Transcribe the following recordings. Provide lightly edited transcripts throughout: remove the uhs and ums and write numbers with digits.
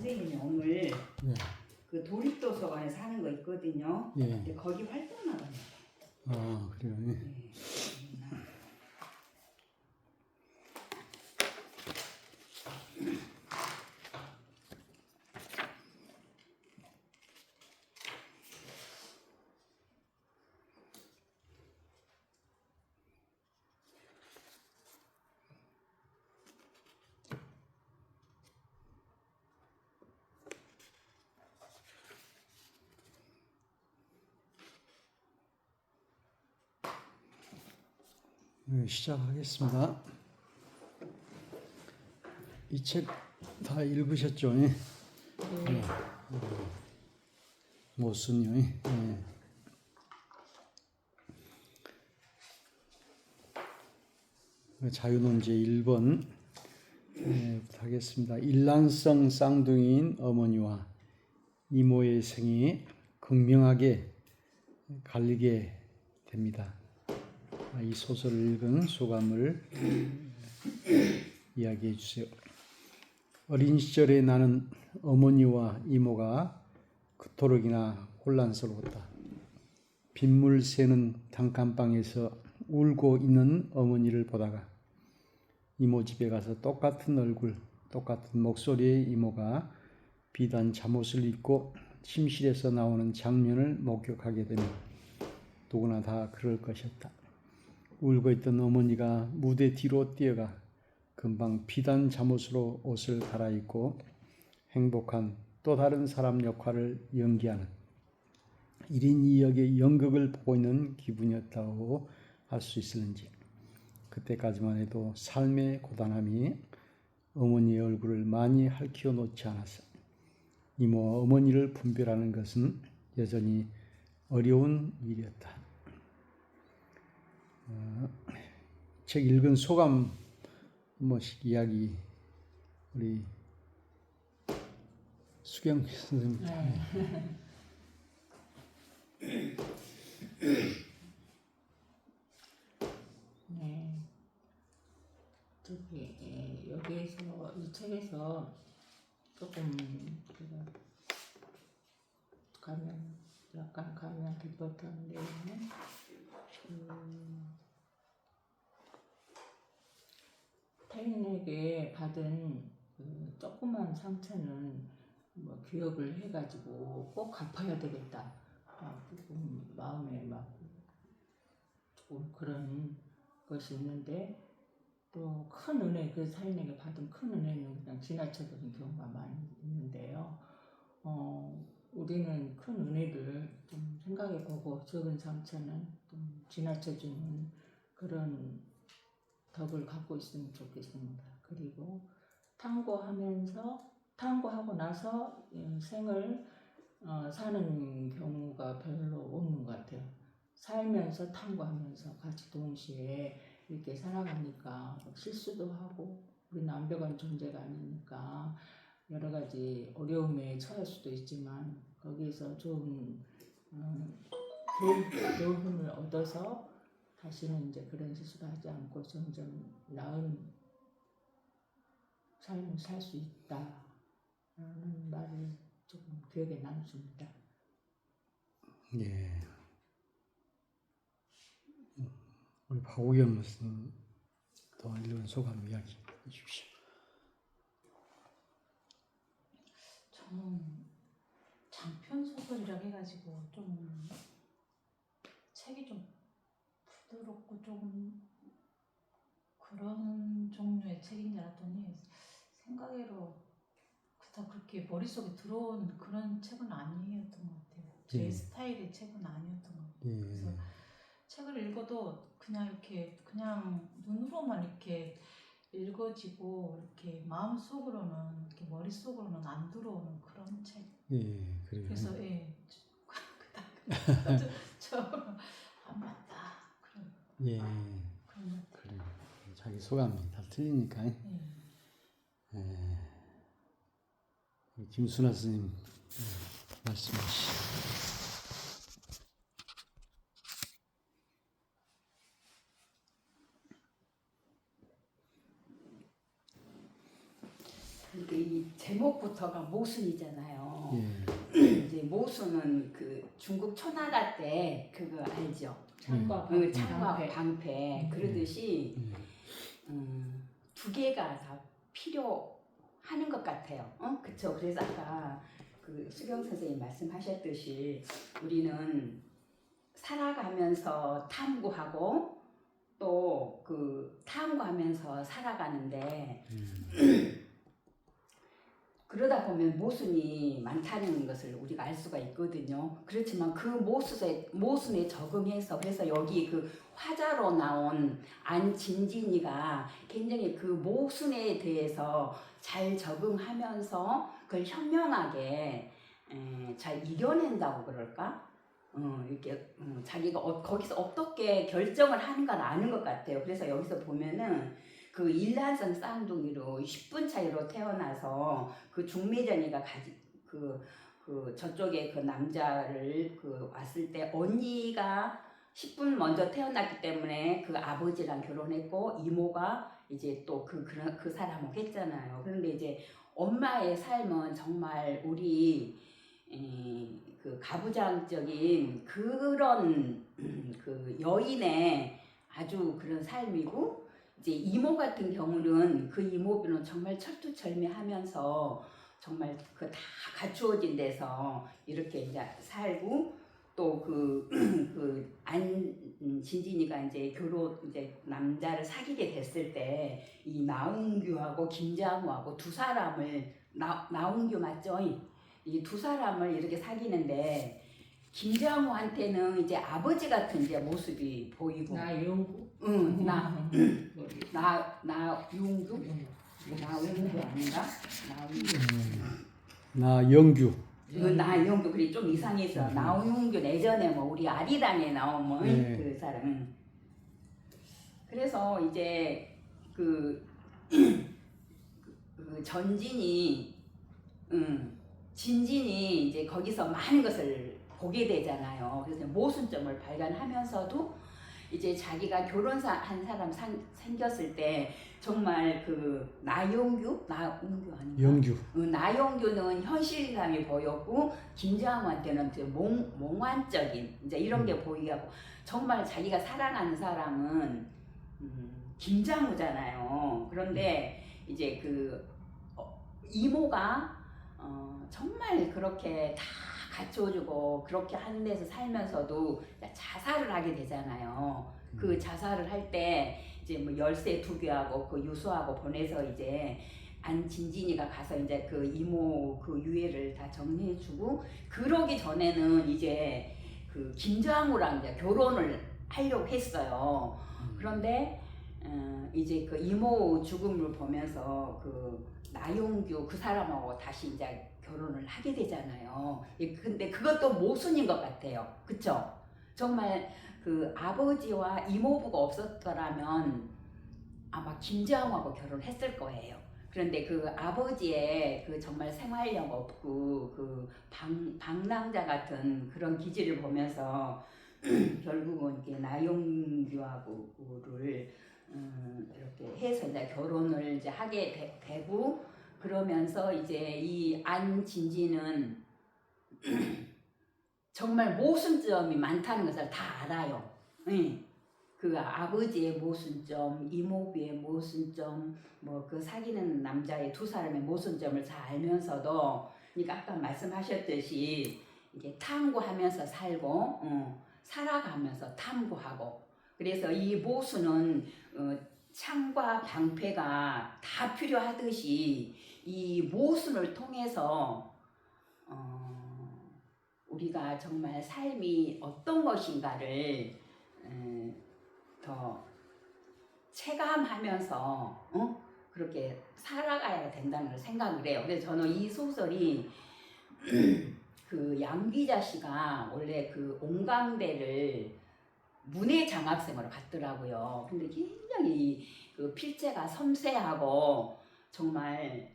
선생님이 오늘 네. 그 도립도서관에 사는 거 있거든요. 예. 근데 거기 활동 나가요. 아, 그래요. 예. 네. 네, 시작하겠습니다. 이 책 다 읽으셨죠? 예? 네. 모순이요. 예. 자유논제 1번 하겠습니다. 일란성 쌍둥이인 어머니와 이모의 생이 극명하게 갈리게 됩니다. 이 소설을 읽은 소감을 이야기해 주세요. 어린 시절에 나는 어머니와 이모가 그토록이나 혼란스러웠다. 빗물 새는 단칸방에서 울고 있는 어머니를 보다가 이모 집에 가서 똑같은 얼굴, 똑같은 목소리의 이모가 비단 잠옷을 입고 침실에서 나오는 장면을 목격하게 되면 누구나 다 그럴 것이었다. 울고 있던 어머니가 무대 뒤로 뛰어가 금방 비단 잠옷으로 옷을 갈아입고 행복한 또 다른 사람 역할을 연기하는 1인 2역의 연극을 보고 있는 기분이었다고 할 수 있을는지 그때까지만 해도 삶의 고단함이 어머니의 얼굴을 많이 핥혀 놓지 않았어. 이모와 어머니를 분별하는 것은 여전히 어려운 일이었다. 책 읽은 소감 한 번씩 이야기 우리 수경 선생님. 네. 여기에서 이 책에서 조금 약간 가면 깊었던 내용은 타인에게 받은 조그만 상처는 뭐 기억을 해가지고 꼭 갚아야 되겠다. 조금 마음에 막 조금 그런 것이 있는데 또 큰 은혜, 그 타인에게 받은 큰 은혜는 그냥 지나쳐버린 경우가 많이 있는데요. 우리는 큰 은혜를 좀 생각해보고 적은 상처는 좀 지나쳐주는 그런 덕을 갖고 있으면 좋겠습니다. 그리고 탐구하고 나서 생을 사는 경우가 별로 없는 것 같아요. 살면서 탐구하면서 같이 동시에 이렇게 살아가니까 실수도 하고 우리는 완벽한 존재가 아니니까 여러 가지 어려움에 처할 수도 있지만 거기에서 좀 교훈을 얻어서 다시는 이제 그런 실수를 하지 않고 점점 나은 삶을 살 수 있다라는 말을 조금 기억에 남습니다. 예. 우리 박우경 선생님 더 읽은 소감 이야기 해주십시오. 저는 장편 소설이라 해가지고 좀 책이 좀 부드럽고 좀 그런 종류의 책인 줄 알았더니 생각외로 그렇게 머릿속에 들어온 그런 책은 아니었던 것 같아요. 제 스타일의 책은 아니었던 것 같아요. 그래서 책을 읽어도 그냥 이렇게 그냥 눈으로만 이렇게 읽어지고 이렇게 마음속으로는 이렇게 머릿속으로는 안 들어오는 그런 책. 예, 그래요. 그래서 저 안 맞다 그런. 예, 그래요. 자기 소감이 다 틀리니까. 예. 김순아 선생님 말씀하시죠. 그러니까 이 제목부터가 모순이잖아요. 예. 이제 모순은 그 중국 초나라 때 그거 알죠? 창과 그 창과 방패. 방패 그러듯이 예. 두 개가 다 필요하는 것 같아요. 그쵸? 그래서 아까 그 수경 선생님 말씀하셨듯이 우리는 살아가면서 탐구하고 또 그 탐구하면서 살아가는데 그러다 보면 모순이 많다는 것을 우리가 알 수가 있거든요. 그렇지만 그 모순에 적응해서 그래서 여기 그 화자로 나온 안진진이가 굉장히 그 모순에 대해서 잘 적응하면서 그걸 현명하게 잘 이겨낸다고 그럴까? 이렇게 자기가 거기서 어떻게 결정을 하는가를 아는 것 같아요. 그래서 여기서 보면은 그 일란성 쌍둥이로 10분 차이로 태어나서 그 중매정이가 저쪽에 그 남자를 왔을 때 언니가 10분 먼저 태어났기 때문에 그 아버지랑 결혼했고 이모가 이제 또 그 사람을 했잖아요. 그런데 이제 엄마의 삶은 정말 우리 그 가부장적인 그런 그 여인의 아주 그런 삶이고 이제 이모 같은 경우는 그 이모부는 정말 철두철미하면서 정말 그 다 갖추어진 데서 이렇게 이제 살고 또 그 안진진이가 이제 이제 남자를 사귀게 됐을 때 이 나운규하고 김장우하고 두 사람을 나운규 맞죠? 이 두 사람을 이렇게 사귀는데 김장우한테는 이제 아버지 같은 이제 모습이 보이고 나용구. 나용규 아닌가? 나영규. 나용규 그게 좀 이상해서 나용규 예전에 뭐 우리 아리랑에 나오면 네. 그 사람. 그래서 이제 그 전진이 진진이 이제 거기서 많은 것을 보게 되잖아요. 그래서 모순점을 발견하면서도 이제 자기가 결혼한 사람 생겼을 때 정말 그 나용규 아닌가? 영규. 나용규는 현실감이 보였고 김장우한테는 몽환적인 이제 이런 게 보이고 정말 자기가 사랑하는 사람은 김장우잖아요. 그런데 이제 이모가 정말 그렇게 다 갖춰주고 그렇게 하는 데서 살면서도 자살을 하게 되잖아요. 그 자살을 할 때 이제 뭐 열쇠 2개하고 그 유수하고 보내서 이제 안진진이가 가서 이제 그 이모 그 유해를 다 정리해주고 그러기 전에는 이제 그 김장우랑 이제 결혼을 하려고 했어요. 그런데 이제 그 이모 죽음을 보면서 그 나용규 그 사람하고 다시 이제 결혼을 하게 되잖아요. 근데 그것도 모순인 것 같아요. 그쵸? 정말 그 아버지와 이모부가 없었더라면 아마 김장우하고 결혼했을 거예요. 그런데 그 아버지의 그 정말 생활력 없고 그 방랑자 같은 그런 기질을 보면서 결국은 이렇게 나용규하고를 이렇게 해서 이제 결혼을 이제 하게 되고 그러면서 이제 이 안진진은 정말 모순점이 많다는 것을 다 알아요. 그 아버지의 모순점, 이모부의 모순점, 뭐 그 사귀는 남자의 두 사람의 모순점을 잘 알면서도, 그러니까 아까 말씀하셨듯이 이게 탐구하면서 살고, 살아가면서 탐구하고, 그래서 이 모순은 창과 방패가 다 필요하듯이 이 모순을 통해서 우리가 정말 삶이 어떤 것인가를 더 체감하면서 그렇게 살아가야 된다는 생각을 해요. 그래서 저는 이 소설이 그 양귀자 씨가 원래 그 옹강대를 문예 장학생으로 갔더라고요. 근데 굉장히 그 필체가 섬세하고 정말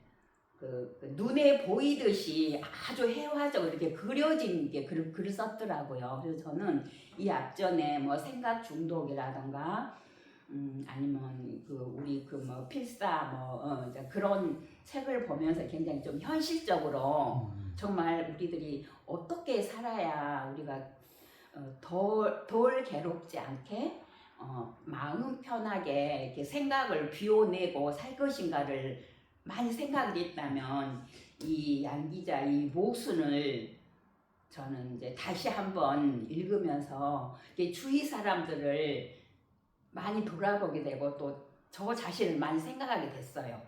그 눈에 보이듯이 아주 회화적으로 이렇게 그려진 게 글을 썼더라고요. 그래서 저는 이 앞전에 뭐 생각 중독이라던가 아니면 그 우리 그 뭐 필사 뭐 이제 그런 책을 보면서 굉장히 좀 현실적으로 정말 우리들이 어떻게 살아야 우리가 덜 괴롭지 않게 마음 편하게 이렇게 생각을 비워내고 살 것인가를 많이 생각을 했다면 이 양 기자 이 모순을 저는 이제 다시 한번 읽으면서 이게 주위 사람들을 많이 돌아보게 되고 또 저 자신을 많이 생각하게 됐어요.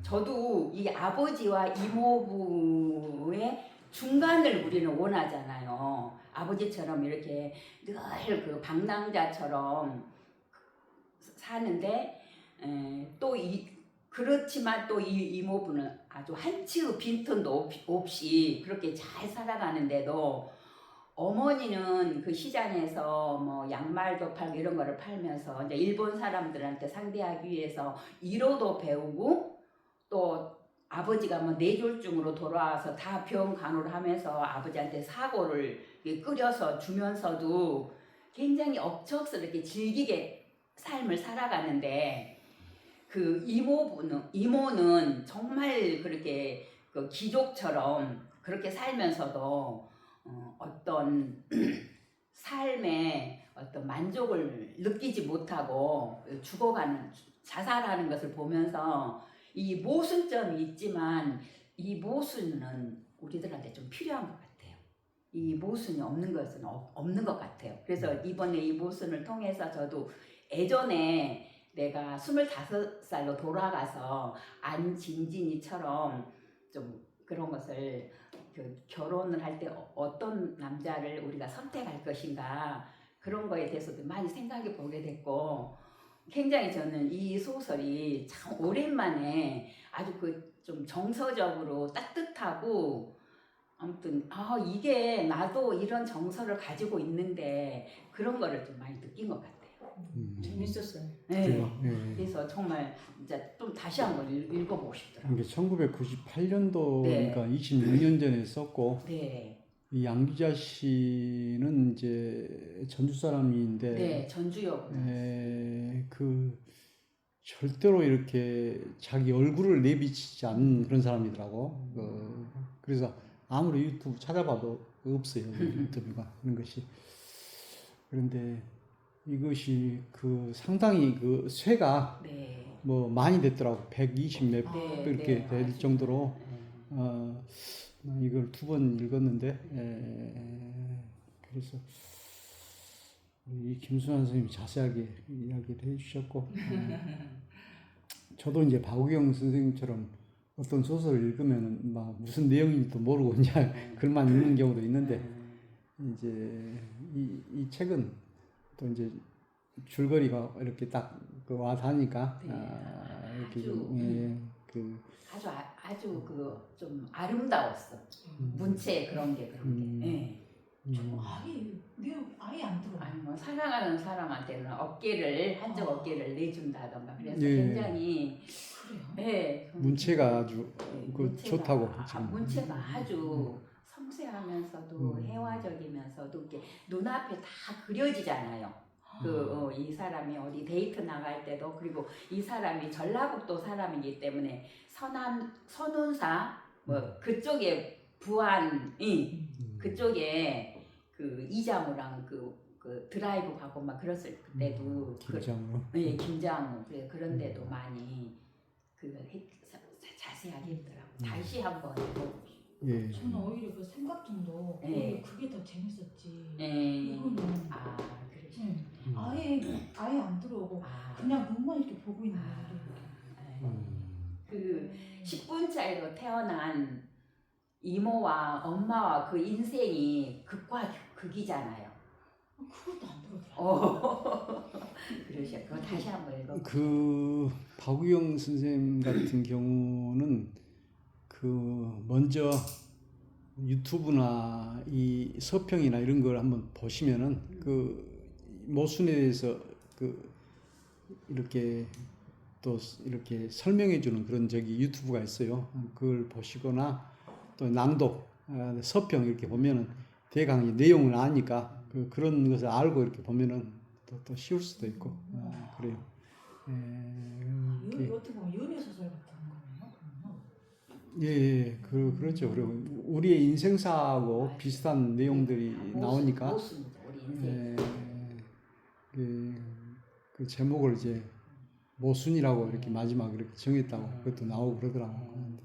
저도 이 아버지와 이모부의 중간을 우리는 원하잖아요. 아버지처럼 이렇게 늘 그 방랑자처럼 사는데 그렇지만 또 이 이모부는 아주 한치의 빈틈도 없이 그렇게 잘 살아가는데도 어머니는 그 시장에서 뭐 양말도 팔고 이런 거를 팔면서 이제 일본 사람들한테 상대하기 위해서 일어도 배우고 또 아버지가 뭐 뇌졸중으로 돌아와서 다 병 간호를 하면서 아버지한테 사고를 끓여서 주면서도 굉장히 억척스럽게 즐기게 삶을 살아가는데 그 이모는 정말 그렇게 그 귀족처럼 그렇게 살면서도 어떤 삶의 어떤 만족을 느끼지 못하고 죽어가는 자살하는 것을 보면서 이 모순점이 있지만 이 모순은 우리들한테 좀 필요한 것 같아요. 이 모순이 없는 것은 없는 것 같아요. 그래서 이번에 이 모순을 통해서 저도 예전에 내가 25살로 돌아가서 안진진이처럼 좀 그런 것을 그 결혼을 할 때 어떤 남자를 우리가 선택할 것인가 그런 거에 대해서도 많이 생각해 보게 됐고 굉장히 저는 이 소설이 참 오랜만에 아주 그 좀 정서적으로 따뜻하고 아무튼 이게 나도 이런 정서를 가지고 있는데 그런 거를 좀 많이 느낀 것 같아요. 재밌었어요. 네. 네. 그래서 정말 진짜 좀 다시 한번 읽어보고 싶더라고요. 이게 1998년도 네. 그러니까 26년 전에 썼고 네, 이 양기자 씨는 이제 전주 사람인데 네, 전주역. 그 절대로 이렇게 자기 얼굴을 내비치지 않는 그런 사람이더라고. 그래서 아무리 유튜브 찾아봐도 없어요. 유튜브가 그런 것이. 그런데 이것이 그 상당히 그 쇄가 네, 뭐 많이 됐더라고. 120몇 네, 이렇게 네, 될 맞아요. 정도로 네. 이걸 2번 읽었는데 그래서 이 김순환 선생님이 자세하게 이야기를 해주셨고 저도 이제 박우경 선생님처럼 어떤 소설을 읽으면 막 무슨 내용인지도 모르고 그냥 글만 읽는 경우도 있는데 이제 이 책은 또 이제 줄거리가 이렇게 딱 와 닿으니까 이렇게 아주 그 좀 아름다웠어. 문체 그런 게 그런 게. 네. 아예 안 들어. 아니 뭐 사랑하는 사람한테는 한쪽 어깨를 내준다던가 그래서 예. 굉장히 그래요? 네. 문체가 아주 문체가 좋다고 문체가 아주 섬세하면서도 음. 해화적이면서도 이렇게 눈앞에 다 그려지잖아요. 이 사람이 어디 데이트 나갈 때도 그리고 이 사람이 전라북도 사람이기 때문에 선운사 뭐 그쪽에 부안이 그쪽에 그 이장우랑 그 드라이브 가고 막 그랬을 때도 김장우 김장우 그런데도 많이 자세하게 했더라고. 다시 한번 예. 저는 오히려 그 생각정도 오히려 그게 더 재밌었지. 이거는 그러시죠. 아예 안 들어오고 그냥 눈만 이렇게 보고 있는 거예요. 그 10분 차이로 태어난 이모와 엄마와 그 인생이 극과 극이잖아요. 그것도 안 들어오더라고요. 그러셨고 다시 한번 읽어. 그 박우영 선생님 같은 경우는 그 먼저 유튜브나 이 서평이나 이런 걸 한번 보시면은 그 모순에 대해서 그 이렇게 또 이렇게 설명해 주는 그런 유튜브가 있어요. 그걸 보시거나 또 낭독, 서평 이렇게 보면은 대강 내용을 아니까 그런 것을 알고 이렇게 보면은 또 쉬울 수도 있고 그래요. 이렇게 어떻게 보면 연애 소설 같은 거네요. 그러면. 예, 그렇죠. 그리고 우리의 인생사하고 비슷한 내용들이 나오니까 모순이죠, 우리 인생. 예, 그 제목을 이제 모순이라고 이렇게 마지막 이렇게 정했다고 그것도 나오고 그러더라고요.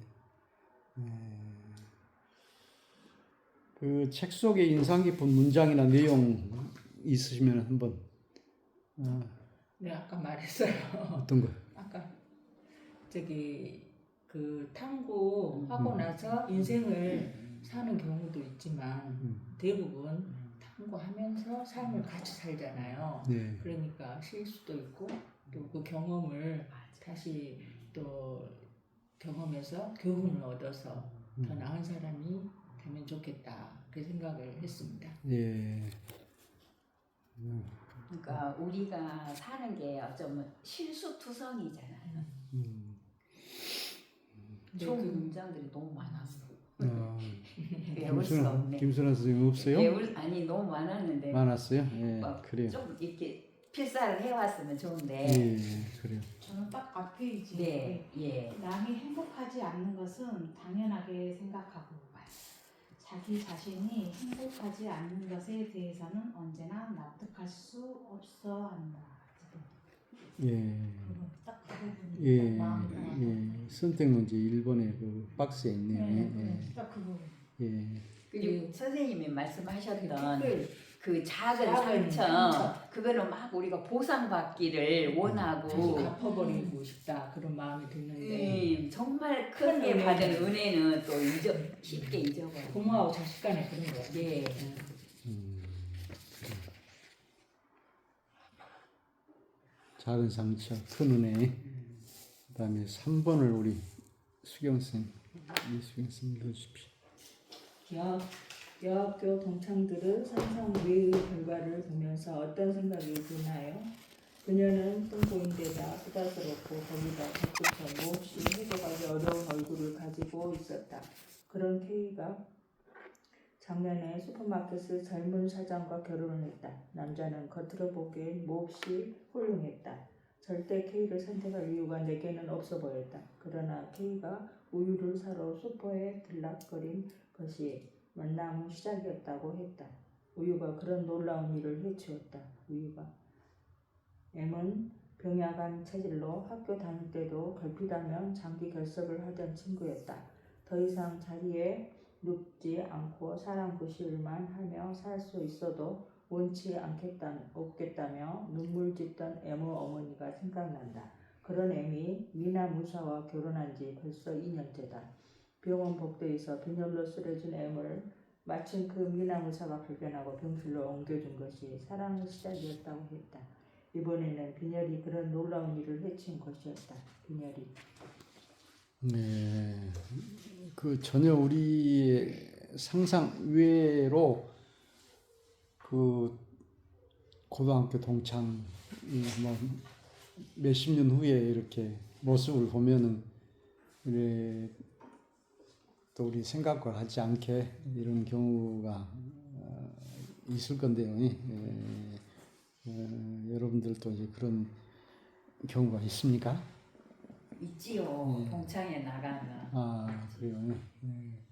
그 책 속에 인상 깊은 문장이나 내용 있으시면 한번 네, 아까 말했어요. 어떤 거? 아까 그 탐구 하고 나서 인생을 사는 경우도 있지만 대부분 탐구하면서 삶을 같이 살잖아요. 네. 그러니까 실수도 있고 또 그 경험을 다시 또 경험해서 교훈을 얻어서 더 나은 사람이 되면 좋겠다 그 생각을 했습니다. 예. 그러니까 우리가 사는 게 어쩌면 실수투성이잖아요. 좋은 문장들이 너무 많았어. 외울 수가 없네. 김순환 선생님 없어요? 아니 너무 많았는데 많았어요? 예, 그래요. 좀 이렇게 필사를 해왔으면 좋은데. 예, 그래요. 저는 딱 앞페이지에 네, 예. 남이 행복하지 않는 것은 당연하게 생각하고 봐요. 자기 자신이 행복하지 않는 것에 대해서는 언제나 납득할 수 없어 한다. 예, 딱 그 부분이 예, 딱 마음이 편하다. 예. 선택문제 1번에 그 박스에 있네요. 딱 그 부분. 예, 그리고 선생님이 말씀하셨던 특별 그 작은 작은 상처, 그거를 막 우리가 보상받기를 원하고 다시 갚아버리고 싶다 그런 마음이 드는데 정말 큰 크게 은혜. 받은 은혜는 또 쉽게 잊어버려. 부모하고 자식 간에 그런 거 같아요. 예. 작은 상처, 큰 은혜. 그다음에 3번을 우리 수경 쌤, 이수경 쌤 읽어주십시오. 여학교 동창들은 상상 외의 결과를 보면서 어떤 생각이 드나요? 그녀는 뚱보인데다 수다스럽고 거기다 적극적 몹시 해석하기 어려운 얼굴을 가지고 있었다. 그런 K가 작년에 슈퍼마켓의 젊은 사장과 결혼을 했다. 남자는 겉으로 보기엔 몹시 훌륭했다. 절대 K를 선택할 이유가 내게는 없어 보였다. 그러나 K가 우유를 사러 슈퍼에 들락거린 것이 만남의 시작이었다고 했다. 우유가 그런 놀라운 일을 해치웠다. 우유가 M은 병약한 체질로 학교 다닐 때도 결핍하면 장기 결석을 하던 친구였다. 더 이상 자리에 눕지 않고 사람 구실만 하며 살 수 있어도 원치 없겠다며 눈물 짓던 M의 어머니가 생각난다. 그런 M이 미나 무사와 결혼한 지 벌써 2년째다. 병원 복도에서 빈혈로 쓰러진 M을 마침 그 미나 무사가 발견하고 병실로 옮겨준 것이 사랑의 시작이었다고 했다. 이번에는 빈혈이 그런 놀라운 일을 해친 것이었다. 빈혈이. 네, 그 전혀 우리의 상상 외로 그 고등학교 동창이 뭐 몇십 년 후에 이렇게 모습을 보면은 그래 또 우리 생각과 같지 않게 이런 경우가 있을 건데요. 여러분들도 이제 그런 경우가 있습니까? 있지요. 동창회 나가면. 아, 그래요.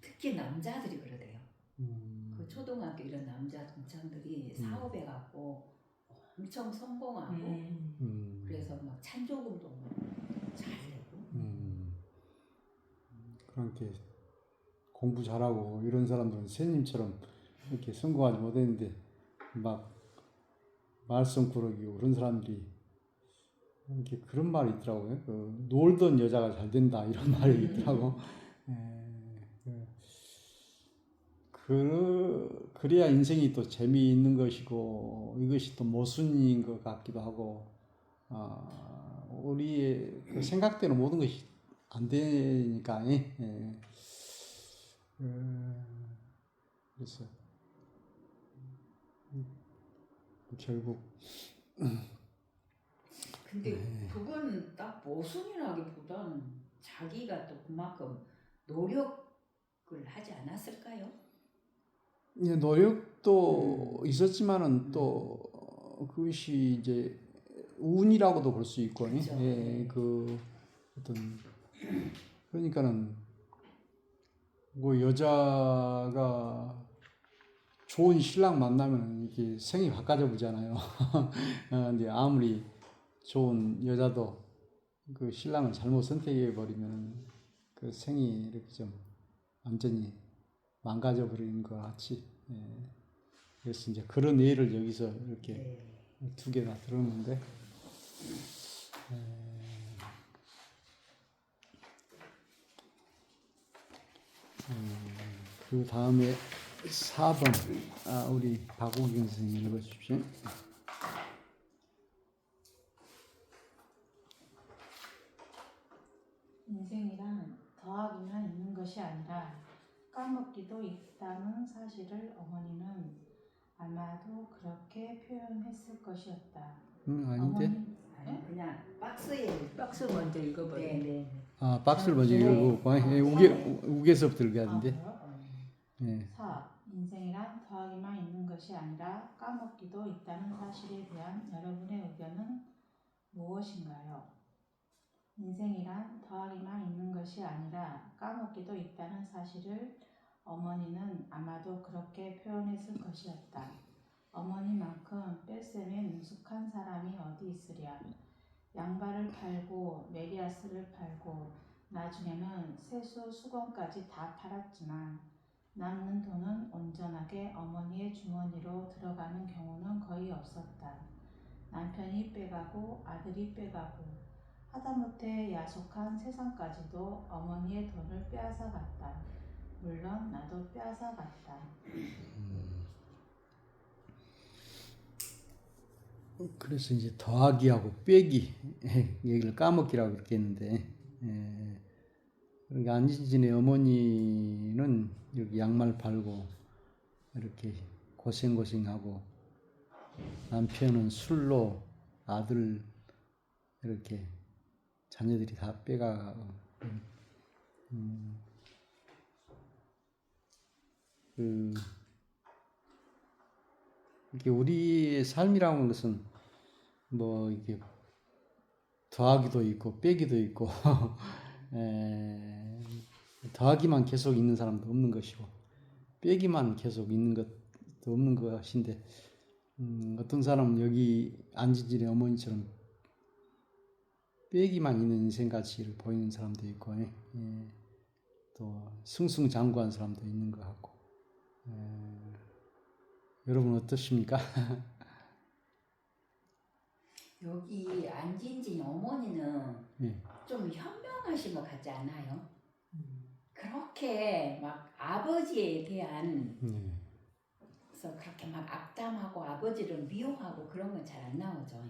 특히 남자들이 그러대요. 그 초등학교 이런 남자 동창들이 사업해 갖고 엄청 성공하고 그래서 막 찬조금도 잘 내고. 그렇게 공부 잘하고 이런 사람들은 선생님처럼 이렇게 성공하지 못했는데 막 말썽꾸러기고 그런 사람들이 이렇게 그런 말이 있더라고요. 그 놀던 여자가 잘 된다 이런 말이 있더라고. 그래야 인생이 또 재미있는 것이고 이것이 또 모순인 것 같기도 하고 우리의 그 생각대로 모든 것이 안 되니까 그래서 결국 근데 그건 딱 모순이라기보다는 자기가 또 그만큼 노력을 하지 않았을까요? 노력도 있었지만은 또 그것이 이제 운이라고도 볼 수 있고, 그렇죠. 예, 그 어떤 그러니까는 뭐 여자가 좋은 신랑 만나면 이렇게 생이 바꿔져 보잖아요. 근데 아무리 좋은 여자도 그 신랑을 잘못 선택해 버리면 그 생이 이렇게 좀 완전히 망가져 버리는 것 같이. 예. 그래서 이제 그런 예를 여기서 이렇게 네. 두 개 다 들었는데, 그 다음에 4번, 우리 박우경 선생님 읽어주십시오. 인생이란 더하기만 있는 것이 아니라 까먹기도 있다는 사실을 어머니는 아마도 그렇게 표현했을 것이었다. 아닌데? 어머니, 아니, 그냥 박스에 박스 먼저 읽어버려. 네네. 박스를 먼저 읽어보고, 우게서부터 읽어야 되는데. 예. 4. 인생이란 더하기만 있는 것이 아니라 까먹기도 있다는 사실에 대한 여러분의 의견은 무엇인가요? 인생이란 더하기만 있는 것이 아니라 까먹기도 있다는 사실을 어머니는 아마도 그렇게 표현했을 것이었다. 어머니만큼 뺄셈에 능숙한 사람이 어디 있으랴. 양발을 팔고 메리아스를 팔고 나중에는 세수 수건까지 다 팔았지만 남는 돈은 온전하게 어머니의 주머니로 들어가는 경우는 거의 없었다. 남편이 빼가고 아들이 빼가고 하다못해 야속한 세상까지도 어머니의 돈을 빼앗아 갔다. 물론 나도 빼앗아 갔다. 그래서 이제 더하기하고 빼기, 얘기를 까먹기라고 그렇게 했는데, 그러니까 안진진의 어머니는 이렇게 양말 팔고 이렇게 고생고생하고 남편은 술로 아들 이렇게 자녀들이 다 빼가고 이렇게 우리의 삶이라는 것은 뭐 이게 더하기도 있고 빼기도 있고 더하기만 계속 있는 사람도 없는 것이고 빼기만 계속 있는 것도 없는 것인데 어떤 사람은 여기 안진진의 어머니처럼 빼기만 있는 인생같이 보이는 사람도 있고 또 승승장구한 사람도 있는 것 같고 여러분 어떠십니까? 여기 안진진 어머니는 예. 좀 현명하신 것 같지 않아요? 그렇게 막 아버지에 대한 그래서 그렇게 막 악담하고 아버지를 미워하고 그런 건 잘 안 나오죠.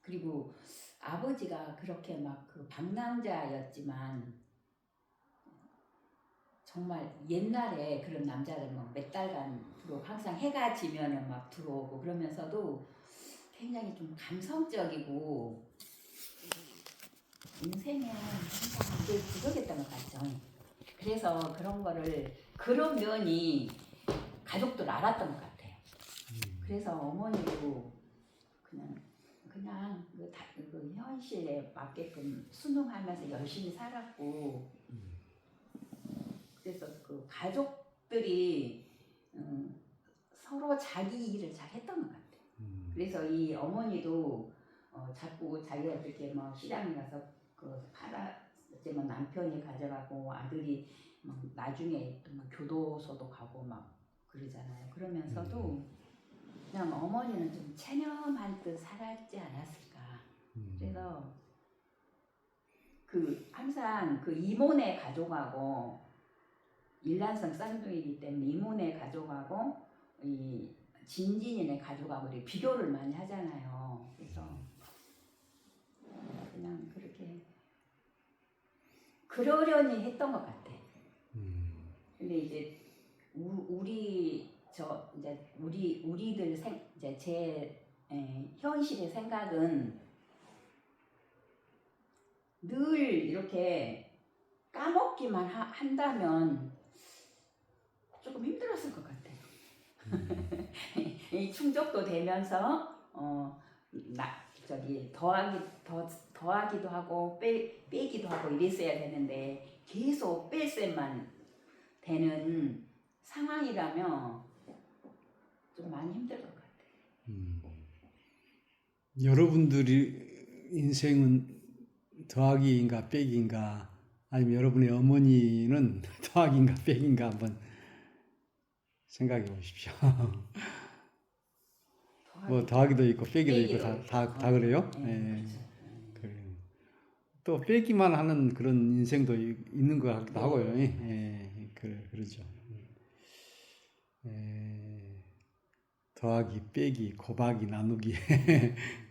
그리고 아버지가 그렇게 막 그 방랑자였지만 정말 옛날에 그런 남자들 뭐 몇 달간 들어오고 항상 해가 지면은 막 들어오고 그러면서도 굉장히 좀 감성적이고 인생에 항상 그게 부족했던 것 같죠. 그래서 그런 면이 가족들 알았던 것 같아요. 그래서 어머니도 그냥 그 현실에 맞게끔 순응하면서 열심히 살았고 그래서 그 가족들이 서로 자기 일을 잘 했던 것 같아요. 그래서 이 어머니도 자꾸 자기가 이렇게 뭐 시장에 가서 그 팔았지만 남편이 가져가고 아들이 막 나중에 또 막 교도소도 가고 막 그러잖아요. 그러면서도 그냥 어머니는 좀 체념한 듯 살았지 않았을까. 그래서 그 항상 그 이모네 가족하고 일란성 쌍둥이이기 때문에 이모네 가족하고 이 진진이네 가족하고 이렇게 비교를 많이 하잖아요. 그래서 그냥 그렇게 그러려니 했던 것 같아. 근데 이제 우리들 이제 제 현실의 생각은 늘 이렇게 까먹기만 한다면 조금 힘들었을 것 같아요. 이 충족도 되면서 저기 더하기도 하고 빼기도 하고 이랬어야 되는데 계속 뺄 셈만 되는 상황이라면 좀 많이 힘들 것 같아요. 여러분들이 인생은 더하기인가 빼기인가 아니면 여러분의 어머니는 더하기인가 빼기인가 한번 생각해 보십시오. 뭐 더하기도 있고 빼기도 있고 다 그래요? 예. 그래요. 또 빼기만 하는 그런 인생도 있는 것 같기도 하고요. 예. 그러죠. 예. 더하기, 빼기, 곱하기, 나누기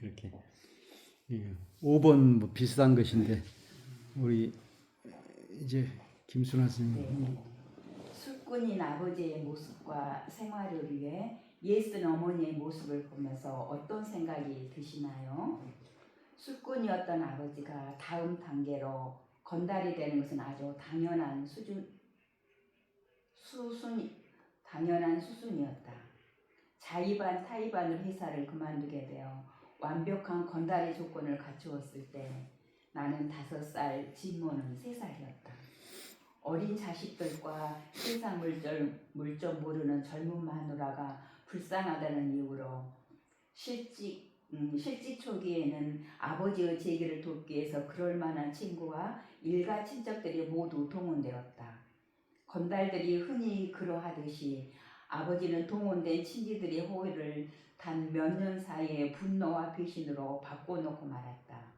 이렇게. 5번 뭐 비슷한 것인데 우리 이제 김순아 선생님. 술꾼인 아버지의 모습과 생활을 위해 예쓴 어머니의 모습을 보면서 어떤 생각이 드시나요? 술꾼이었던 아버지가 다음 단계로 건달이 되는 것은 아주 당연한 수순이었다. 자의반 타의반으로 회사를 그만두게 되어 완벽한 건달의 조건을 갖추었을 때 나는 5살, 진모는 3살이었다. 어린 자식들과 세상 물정 모르는 젊은 마누라가 불쌍하다는 이유로 실직 초기에는 아버지의 재기를 돕기 위해서 그럴 만한 친구와 일가 친척들이 모두 동원되었다. 건달들이 흔히 그러하듯이 아버지는 동원된 친지들의 호의를 단 몇 년 사이에 분노와 배신으로 바꿔놓고 말았다.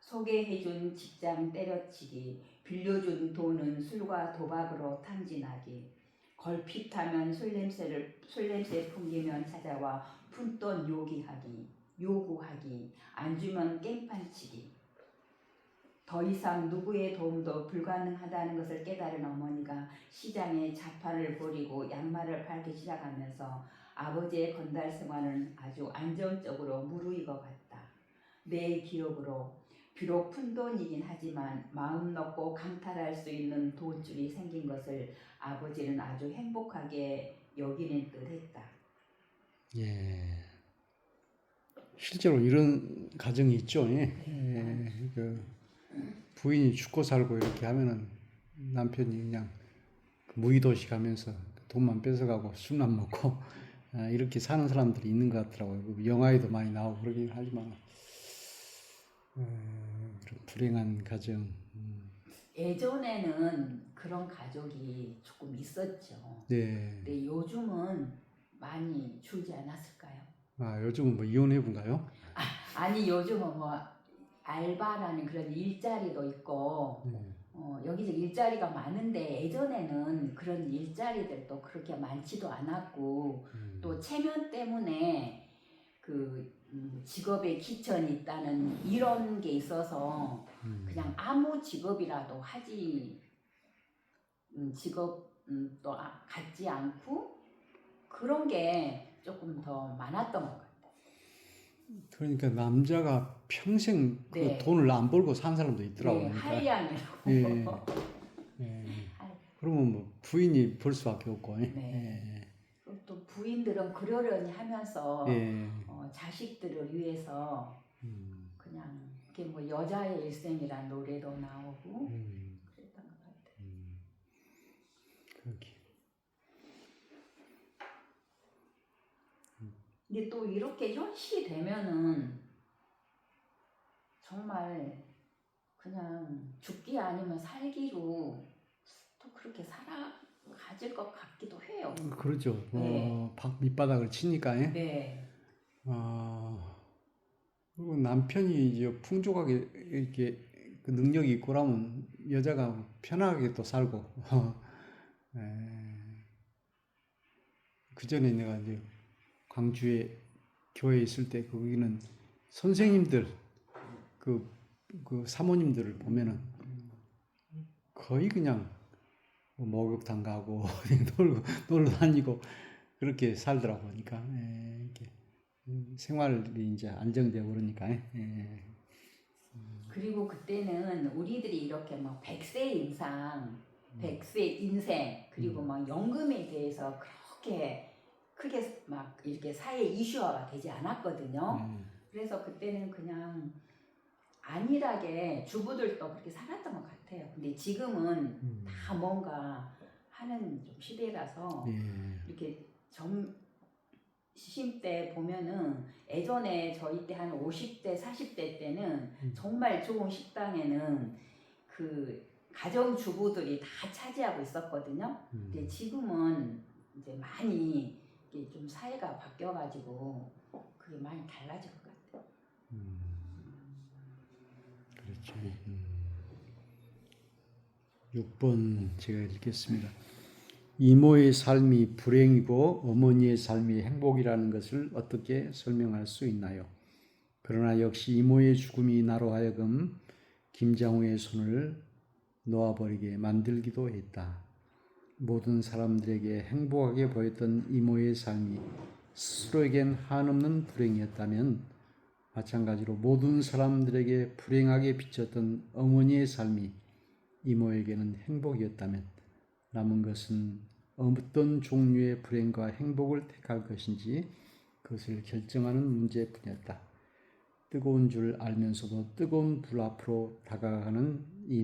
소개해준 직장 때려치기, 빌려준 돈은 술과 도박으로 탕진하기, 걸핏하면 술냄새 풍기면 찾아와 푼돈 요구하기, 안 주면 깽판치기. 더 이상 누구의 도움도 불가능하다는 것을 깨달은 어머니가 시장에 자판을 벌이고 양말을 팔기 시작하면서 아버지의 건달 생활은 아주 안정적으로 무르익어 갔다. 내 기억으로 비록 푼돈이긴 하지만 마음 놓고 강탈할 수 있는 돈줄이 생긴 것을 아버지는 아주 행복하게 여기는 듯했다. 예. 실제로 이런 가정이 있죠. 그 부인이 죽고 살고 이렇게 하면은 남편이 그냥 무의도시 가면서 돈만 뺏어가고 술만 먹고 이렇게 사는 사람들이 있는 것 같더라고요. 영화에도 많이 나오고 그러긴 하지만 불행한 가정. 예전에는 그런 가족이 조금 있었죠. 네. 근데 요즘은 많이 줄지 않았을까요? 요즘은 뭐 이혼해본가요? 아니 요즘은 뭐 알바라는 그런 일자리도 있고 여기저기 일자리가 많은데 예전에는 그런 일자리들도 그렇게 많지도 않았고 또 체면 때문에 그 직업에 기천이 있다는 이런 게 있어서 그냥 아무 직업이라도 하지 직업 또 갖지 않고 그런 게 조금 더 많았던 것 같아요. 그러니까 남자가 평생 네. 그 돈을 안 벌고 산 사람도 있더라고요. 네, 하이양이라고. 예. 그러면 뭐 부인이 벌 수밖에 없고. 네. 또 부인들은 그러려니 하면서 자식들을 위해서 그냥 이게 뭐 여자의 일생이란 노래도 나오고 그랬던 것 같아요. 그렇게. 근데 또 이렇게 현실이 되면은 정말 그냥 죽기 아니면 살기로 또 그렇게 살아가질 것 같기도 해요. 그렇죠. 네. 밑바닥을 치니까. 네. 그리고 남편이 이제 풍족하게 이렇게 그 능력이 있고 라면 여자가 편하게 또 살고. 그 전에 내가 이제 광주에 교회에 있을 때 거기는 선생님들 그 사모님들을 보면은 거의 그냥 뭐 목욕탕 가고 놀러 다니고 그렇게 살더라고 보니까 이렇게 생활이 이제 안정되고 그러니까. 그리고 그때는 우리들이 이렇게 막 100세 인상, 100세 인생 그리고 막 연금에 대해서 그렇게 크게 막 이렇게 사회 이슈화가 되지 않았거든요. 그래서 그때는 그냥 안일하게 주부들도 그렇게 살았던 것 같아요. 근데 지금은 다 뭔가 하는 좀 시대라서 예. 이렇게 점심 때 보면은 예전에 저희 때 한 50대, 40대 때는 정말 좋은 식당에는 그 가정주부들이 다 차지하고 있었거든요. 근데 지금은 이제 많이 이게 좀 사회가 바뀌어가지고 그게 많이 달라진 것 같아요. 그렇죠. 6번 제가 읽겠습니다. 이모의 삶이 불행이고 어머니의 삶이 행복이라는 것을 어떻게 설명할 수 있나요? 그러나 역시 이모의 죽음이 나로 하여금 김장우의 손을 놓아버리게 만들기도 했다. 모든 사람들에게 행복하게 보였던 이모의 삶이 스스로에겐 한없는 불행이었다면 마찬가지로 모든 사람들에게 불행하게 비쳤던 어머니의 삶이 이모에게는 행복이었다면 남은 것은 어떤 종류의 불행과 행복을 택할 것인지 그것을 결정하는 문제뿐이었다. 뜨거운 줄 알면서도 뜨거운 불 앞으로 다가가는 이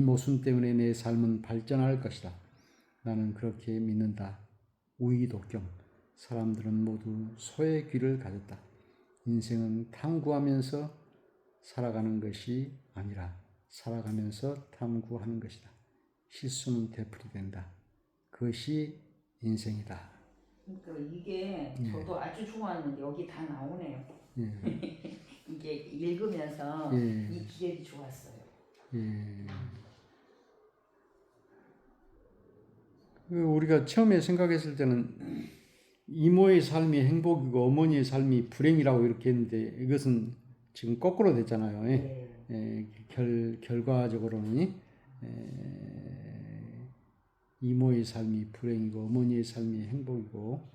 모순 때문에 내 삶은 발전할 것이다. 나는 그렇게 믿는다. 우이독경. 사람들은 모두 소의 귀를 가졌다. 인생은 탐구하면서 살아가는 것이 아니라 살아가면서 탐구하는 것이다. 실수는 되풀이된다. 그것이 인생이다. 그러니까 이게 저도 아주 좋아하는데 여기 다 나오네요. 예. 이게 읽으면서 예. 이 기억이 좋았어요. 예. 우리가 처음에 생각했을 때는 이모의 삶이 행복이고 어머니의 삶이 불행이라고 이렇게 했는데 이것은 지금 거꾸로 됐잖아요. 네. 결과적으로는 이모의 삶이 불행이고 어머니의 삶이 행복이고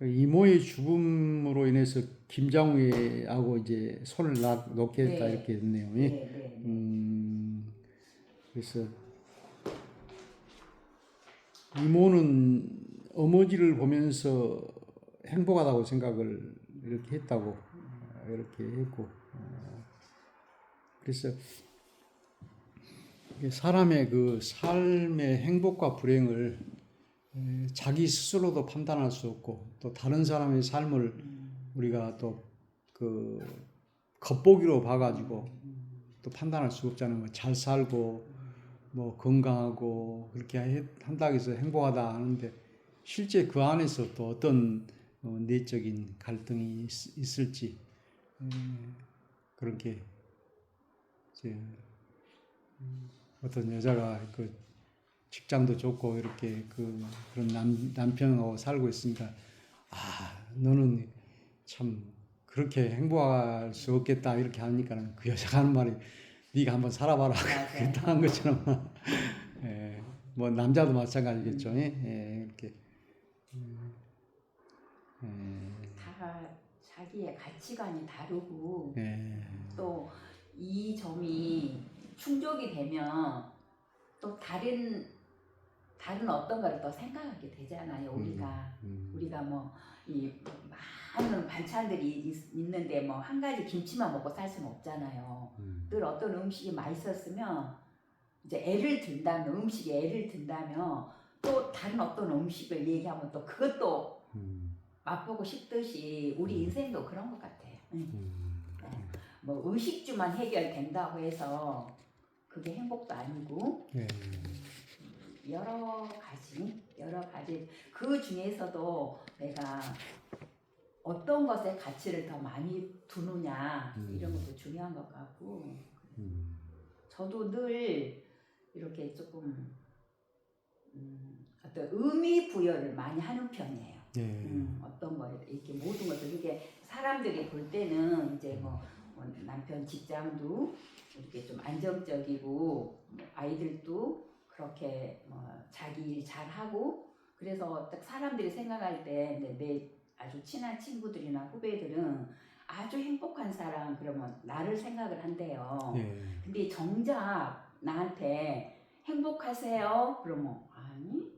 이모의 죽음으로 인해서 김장우하고 이제 손을 놓겠다 네. 이렇게 됐네요. 네. 그래서 이모는 어머니를 보면서 행복하다고 생각을 이렇게 했다고 이렇게 했고 그래서 사람의 그 삶의 행복과 불행을 자기 스스로도 판단할 수 없고 또 다른 사람의 삶을 우리가 또 그 겉보기로 봐가지고 또 판단할 수 없잖아요. 뭐 잘 살고 뭐 건강하고 그렇게 한다고 해서 행복하다 하는데 실제 그 안에서 또 어떤 내적인 갈등이 있을지 그렇게 이제 어떤 여자가 그 직장도 좋고 이렇게 그런 남편하고 살고 있으니까 너는 참 그렇게 행복할 수 없겠다 이렇게 하니까는 그 여자가 하는 말이 네가 한번 살아봐라 그렇게 한 것처럼 뭐 남자도 마찬가지겠죠. 이렇게 다 자기의 가치관이 다르고 또 이 점이 충족이 되면 또 다른 어떤 걸 또 생각하게 되잖아요. 우리가 뭐 이 많은 반찬들이 있는데 뭐 한 가지 김치만 먹고 살 수는 없잖아요. 늘 어떤 음식이 맛있었으면 이제 음식에 애를 든다면 또 다른 어떤 음식을 얘기하면 또 그것도 맛보고 싶듯이 우리 인생도 그런 것 같아요. 뭐 의식주만 해결된다고 해서 그게 행복도 아니고 여러 가지 그 중에서도 내가 어떤 것에 가치를 더 많이 두느냐 이런 것도 중요한 것 같고 저도 늘 이렇게 조금 어떤 의미 부여를 많이 하는 편이에요. 어떤 거에 이렇게 모든 것을 이렇게 사람들이 볼 때는 이제 뭐 남편 직장도 이렇게 좀 안정적이고 아이들도 그렇게 뭐 자기 일 잘하고 그래서 딱 사람들이 생각할 때 내 아주 친한 친구들이나 후배들은 아주 행복한 사람 그러면 나를 생각을 한대요. 근데 정작 나한테 행복하세요? 그러면 아니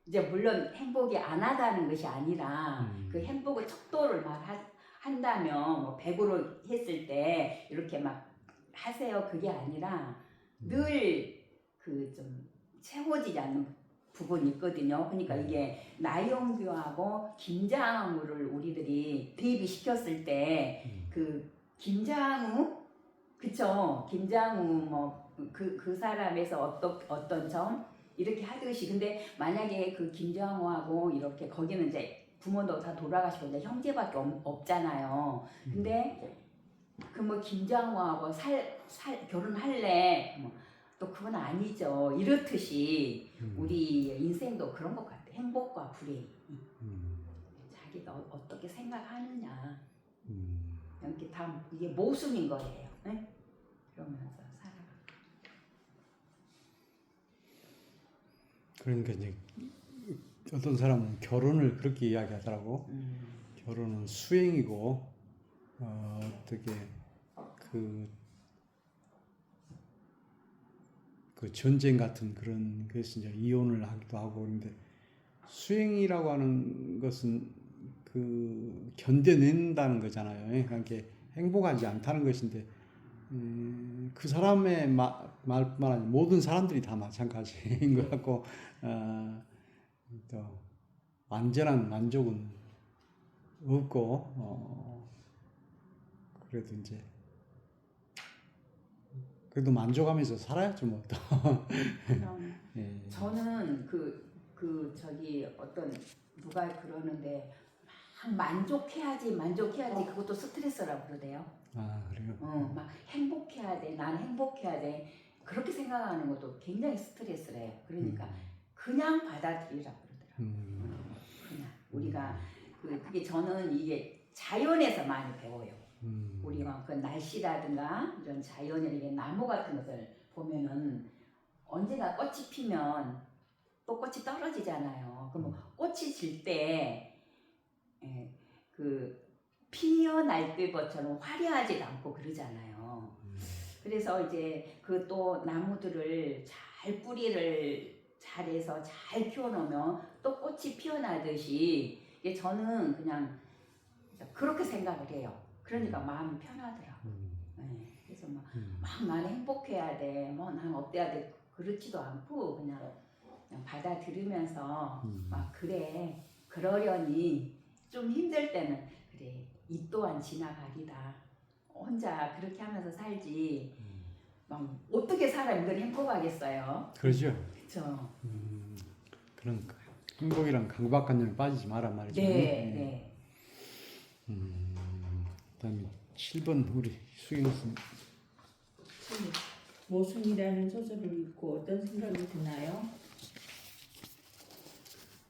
이제 물론 행복이 안 하다는 것이 아니라 그 행복의 척도를 한다면 뭐 100으로 했을 때 이렇게 막 하세요. 그게 아니라 늘 그 좀 채워지지 않는 부분이 있거든요. 그러니까 이게 나영규하고 김장우를 우리들이 대비시켰을 때 그 김장우 그쵸? 김장우 뭐 그 사람에서 어떤 점 이렇게 하듯이 근데 만약에 그 김장우하고 이렇게 거기는 이제 부모도 다 돌아가시고 이제 형제밖에 없잖아요. 근데 그 뭐 김장우하고 결혼할래? 뭐 또 그건 아니죠. 이렇듯이 우리 인생도 그런 것 같아. 행복과 불행. 자기가 어떻게 생각하느냐. 이렇게 다 이게 모순인 거예요. 네? 그러면서 살아가. 그러니까 이제 어떤 사람은 결혼을 그렇게 이야기하더라고. 결혼은 수행이고 어떻게 그 전쟁 같은 그런 그래서 이제 이혼을 하기도 하고 그런데 수행이라고 하는 것은 그 견뎌낸다는 거잖아요. 그러니까 행복하지 않다는 것인데 그 사람의 말뿐만 아니라 모든 사람들이 다 마찬가지인 것 같고 또 완전한 만족은 없고 그래도 이제 그래도 만족하면서 살아야죠 뭐 또. 예. 저는 저기 어떤 누가 그러는데 막 만족해야지 그것도 스트레스라고 그러대요. 아 그래요? 막 행복해야 돼. 난 행복해야 돼. 그렇게 생각하는 것도 굉장히 스트레스래요. 그러니까 그냥 받아들이라고 그러더라고요. 그냥 우리가 그게 저는 이게 자연에서 많이 배워요. 우리가 그 날씨라든가 이런 자연의 이게 나무 같은 것을 보면은 언제나 꽃이 피면 또 꽃이 떨어지잖아요. 그럼 꽃이 질 때 그 피어날 때처럼 화려하지도 않고 그러잖아요. 그래서 이제 그 또 나무들을 잘 뿌리를 잘해서 잘 키워놓으면 또 꽃이 피어나듯이 이게 저는 그냥 그렇게 생각을 해요. 그러니까 마음이 편하더라고요. 네, 그래서 막 나는 행복해야 돼, 뭐 난 어때야 돼 그렇지도 않고 그냥 받아들이면서 막 그래 그러려니 좀 힘들 때는 그래 이 또한 지나가리다 혼자 그렇게 하면서 살지 막 어떻게 사람들이 행복하겠어요? 그러죠. 그렇죠. 그런 행복이랑 강박관념에 빠지지 마란 말이죠. 네. 그다음에 7번 우리 수경 선생님. 모순이라는 소설을 읽고 어떤 생각이 드나요?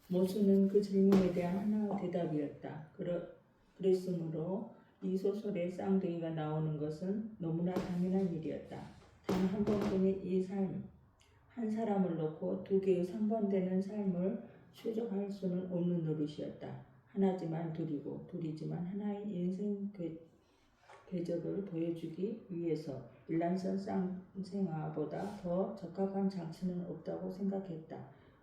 모순은 그 질문에 대한 하나의 대답이었다. 그랬으므로 이 소설에 쌍둥이가 나오는 것은 너무나 당연한 일이었다. 단 한 번뿐인 이 삶, 한 사람을 놓고 두 개의 상반되는 삶을 추적할 수는 없는 노릇이었다. 하나지만 둘이고 둘이지만 하나인 인생 궤적을 보여주기 위해서 일란성 쌍생아보다 더 적합한 장치는 없다고 생각했다.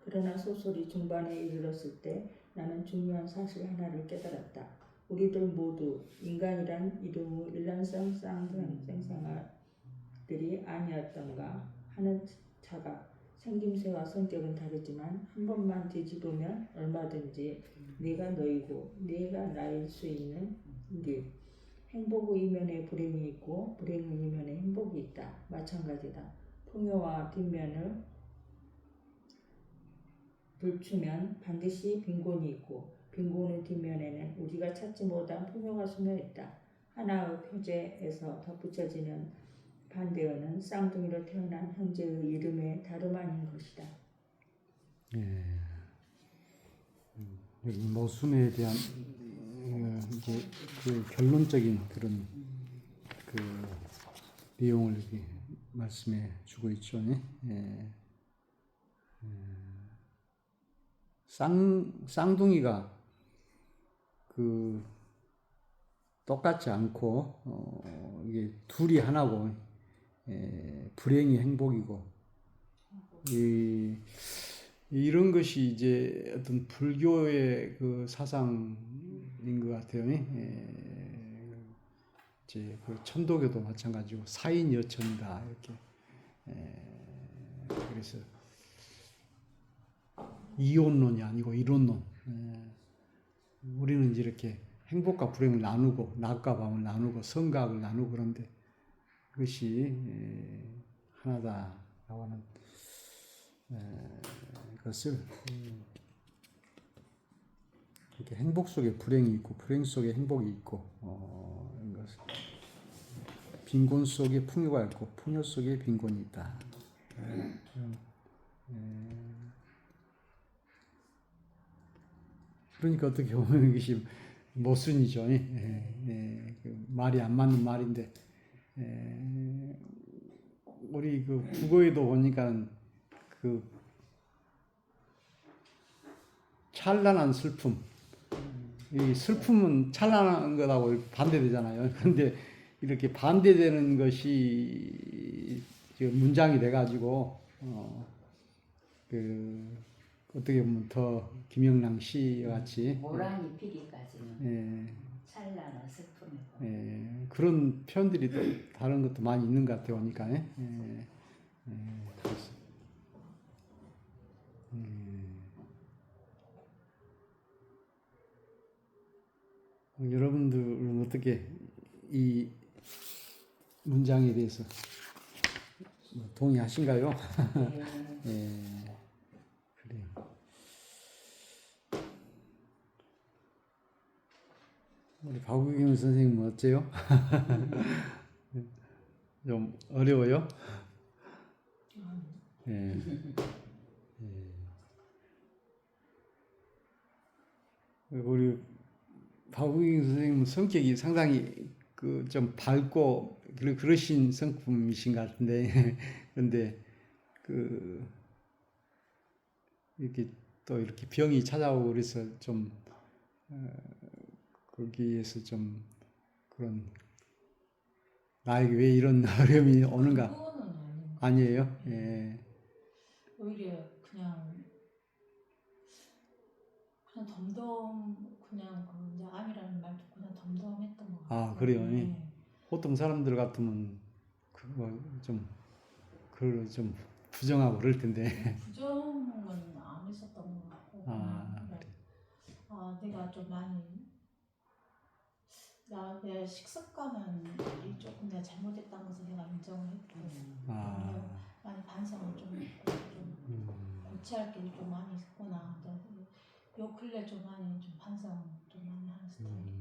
그러나 소설이 중반에 이르렀을 때 나는 중요한 사실 하나를 깨달았다. 우리들 모두 인간이란 이름의 일란성 쌍생아들이 아니었던가 하는 자각. 생김새와 성격은 다르지만 한 번만 뒤집으면 얼마든지 내가 너이고 내가 나일 수 있는 일. 행복의 이면에 불행이 있고 불행의 이면에 행복이 있다. 마찬가지다. 풍요와 뒷면을 불추면 반드시 빈곤이 있고 빈곤의 뒷면에는 우리가 찾지 못한 풍요가 숨어 있다. 하나의 표제에서 덧붙여지는 반대어는 쌍둥이로 태어난 형제의 이름의 다름 아닌 것이다. 예. 여기 모순에 대한 이제 그 결론적인 그런 그 내용을 여기 말씀해 주고 있죠. 예. 쌍둥이가 그 똑같지 않고 이게 둘이 하나고 불행이 행복이고 이런 것이 이제 어떤 불교의 그 사상인 것 같아요. 이제 그 천도교도 마찬가지고 사인여천이다 이렇게. 그래서 이혼론이 아니고 이론론. 우리는 이제 이렇게 행복과 불행을 나누고 낙과 밤을 나누고 성각을 나누고 그런데 그것이 하나다라고 하는 것을 이렇게 행복 속에 불행이 있고 불행 속에 행복이 있고 이런 것을 빈곤 속에 풍요가 있고 풍요 속에 빈곤이 있다. 그러니까 어떻게 보면 이것이 모순이죠. 그 말이 안 맞는 말인데 우리 그 국어에도 보니까 그 찬란한 슬픔, 이 슬픔은 찬란한 것하고 반대되잖아요. 그런데 이렇게 반대되는 것이 문장이 돼가지고 그 어떻게 보면 더 김영랑 씨 같이 모란이 피기까지는 찬란한 슬픔이고 그런 표현들이 또 다른 것도 많이 있는 것 같아요. 보니까 그래서 여러분들은 어떻게 이 문장에 대해서 동의하신가요? 그래요. 우리 박우경 선생님은 어째요? 좀 어려워요? 우리 박우경 선생님은 성격이 상당히 그 좀 밝고 그러신 성품이신 것 같은데 그런데 그 이렇게 또 이렇게 병이 찾아오고 그래서 좀 거기에서 좀 그런 나에게 왜 이런 어려움이 오는가? 그거는 아니에요? 오히려 그냥 그냥 그 이제 암이라는 말도 그냥 덤덤했던 것 같아요. 아, 그래요? 보통 사람들 같으면 그거 좀 부정하고 그럴 텐데. 부정은 안 했었던 것 같고 내가 좀 많이 내 식습관은 조금 내가 잘못했다는 것을 내가 인정을 했고 많이 반성을 좀 했고 좀 고쳐야 할 게 좀 많이 있구나. 요 근래 좀 많이 좀 반성 좀 많이 하는 스타일이에요.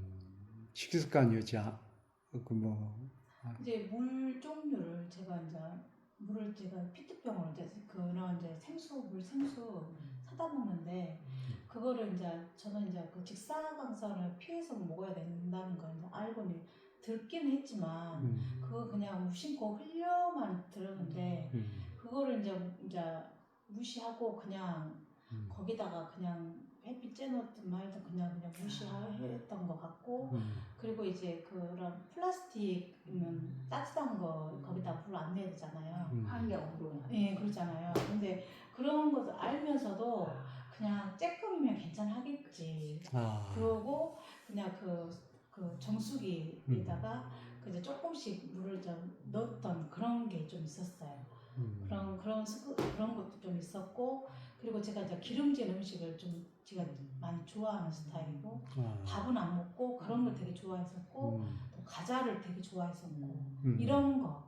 식습관이었지. 이제 물 종류를 제가 이제 물을 제가 피트병으로 이제 그런 이제 생수 사다 먹는데 그거를 이제 저는 이제 그 직사광선을 피해서 먹어야 된다는 걸 이제 알고는 듣기는 했지만 그거 그냥 무심코 흘려만 들었는데 그거를 이제 무시하고 그냥 거기다가 그냥 햇빛 쬐놓든 말든 그냥 무시했던 것 같고 그리고 이제 그런 플라스틱은 따뜻한 거 거기다 불 안 내야 되잖아요. 환경으로 그렇잖아요. 근데 그런 것을 알면서도 그냥 쬐끔이면 괜찮하겠지. 그러고 그냥 그 정수기에다가 이제 조금씩 물을 좀 넣었던 그런 게 좀 있었어요. 그런 것도 좀 있었고 그리고 제가 이제 기름진 음식을 좀 제가 많이 좋아하는 스타일이고 밥은 안 먹고 그런 걸 되게 좋아했었고 또 과자를 되게 좋아했었고 이런 거.